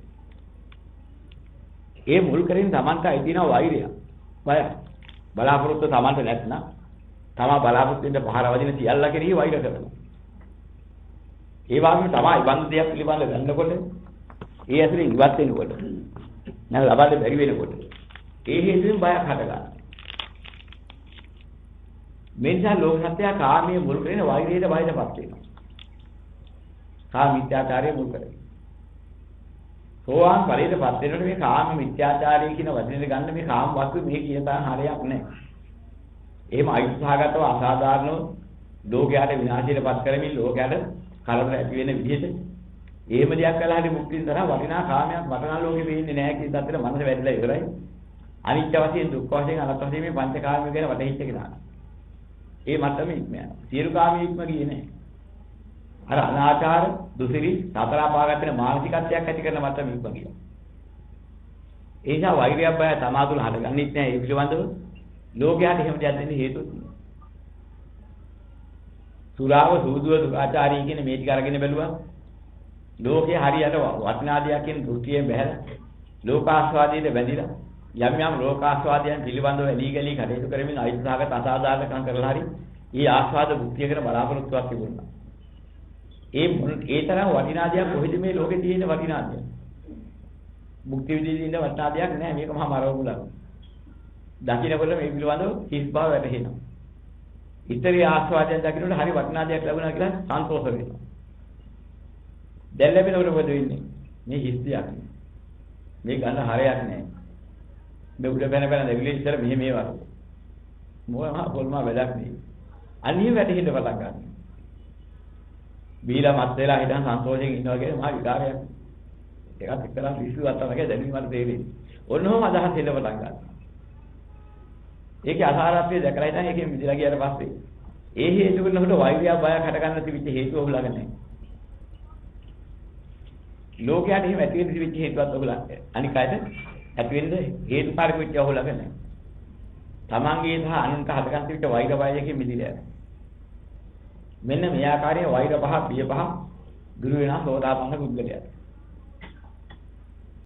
ඒ මුල් කරගෙන Tamanta ඇතින වෛරය. බය බලාපොරොත්තු Tamanta නැත්නම් තමා බලාපොරොත්තු වෙන්න පහර වදින සියල්ල කෙරෙහි වෛර කරනවා. ඒ වගේම තමයි බඳු දෙයක් පිළිබඳව ගන්නකොට ඒ ඇතුලේ ඉවත් වෙනකොට නැත්නම් ලබන්න බැරි වෙනකොට ඒ හේතුවෙන් බයක් හට ගන්නවා. මේ නිසා ලෝක සත්‍යය කාමයේ මුල් කරගෙන වෛරයට බයටපත් වෙනවා. කාම මිත්‍යාචාරයේ මුල් කරගෙන. සෝවාන් ඵලයටපත් වෙනකොට මේ කාම මිත්‍යාචාරය කියන වචනේ ගන්න මේ කාම වස්තු මේ කියන තරම් හරයක් නැහැ. එහෙම අයිතිසහගතව අසාධාරණව ලෝකයට විනාශයටපත් කරමින් ලෝකයට කලබල ඇති වෙන විදිහට එහෙම දෙයක් කළා හරි මුක්තිය තරහ වටිනා කාමයක් වටිනා ලෝකෙ වෙන්නේ නැහැ කියන තත්ත්වෙට මනස වැටලා ඉවරයි. අනිත්‍ය වශයෙන් දුක්ඛ වශයෙන් අනාත්ම වශයෙන් මේ පංචකාමයේ ගැන වටහිච්ච කෙනා. ඒ මට්ටමේ ඉක්ම යනවා. සියලු කාමයේ ඉක්ම ගියේ නැහැ. අර අනාචාර දුසිරි සතර අපාගතන මානසිකත්වයක් ඇති කරන මට්ටමේ ඉක්ම ගියා. ඒ නිසා වෛරය බය තමාතුල හටගන්නෙත් නැහැ. ඒ පිළිබඳව ලෝකයට එහෙම දෙයක් දෙන්න හේතුත් නෑ. සුරාව සූදුව දුකාචාරී කියන මේ ටික අරගෙන බැලුවා. ලෝකයේ හරියට වටිනා දෙයක් කියන දෘෂ්ටියෙන් බැහැලා ලෝකාස්වාදයට බැඳිලා යම් යම් ලෝකාස්වාදයන් පිළිබඳව එලී ගලී කටයුතු කරමින් අයිතිසහගත අසාධාරණකම් කරලා හරි ඊ ආස්වාද භුක්තිය කරන බලාපොරොත්තුවක් තිබුණා. ඒ තරම් වටිනා දෙයක් කොහෙද මේ ලෝකේ තියෙන වටිනා දෙයක්? භුක්ති විඳින්න ඉන්න වටිනා දෙයක් නෑ. මේක මහා මරවුලක්. දකින්නකොට මේ පිළිබඳව හිස් බව වැටහෙනවා. ඉතරී ආස්වාදයෙන් දකින්නකොට හරි වටිනා දෙයක් ලැබුණා කියලා සන්තෝෂ වෙනවා. දැන් ලැබෙනකොට මොකද වෙන්නේ? මේ හිස් දෙයක් නේ. මේ ගන්න හරයක් නෑ. මේ උඩ පැන පැන දෙවිලි ඉතර මෙහෙ මේ වගේ. මොනවා පොල්මා වැඩක් නෙයි. අනිත් වැටෙන්න පටන් ගන්නවා. බීලා මත් වෙලා හිටන් සන්තෝෂයෙන් ඉන්නවා කියන්නේ මහා විකාරයක්. ඒකත් එක්තරා විශ්වාසයක් වගේ දැනීමකට තේරෙන්නේ. ඔන්නෝම අදහස් එන්න පටන් ගන්නවා. ඒකේ අසාරත්වය දැකලා ඉතින් ඒකෙන් මිදලා ගියාට පස්සේ ඒ හේතු වෙනකොට වෛරය බයක් හට ගන්න තිබිච්ච හේතුව ඔහු ළඟ නැහැ. ලෝකයට එහෙම ඇති වෙන්න තිබිච්ච හේතුවත් ඔහු ළඟ. අනික අයට ඇති වෙන්න හේතුකාරක වෙච්ච ඔහු ළඟ නැහැ. තමන්ගේ සහ අනුන්ට හදගන්න විට වෛර වෛරයකින් මිදිලා යනවා. මෙන්න මේ ආකාරයේ වෛර පහ, බිය පහ දුරු වෙනවා සෝතාපන්න පුද්ගලයාට.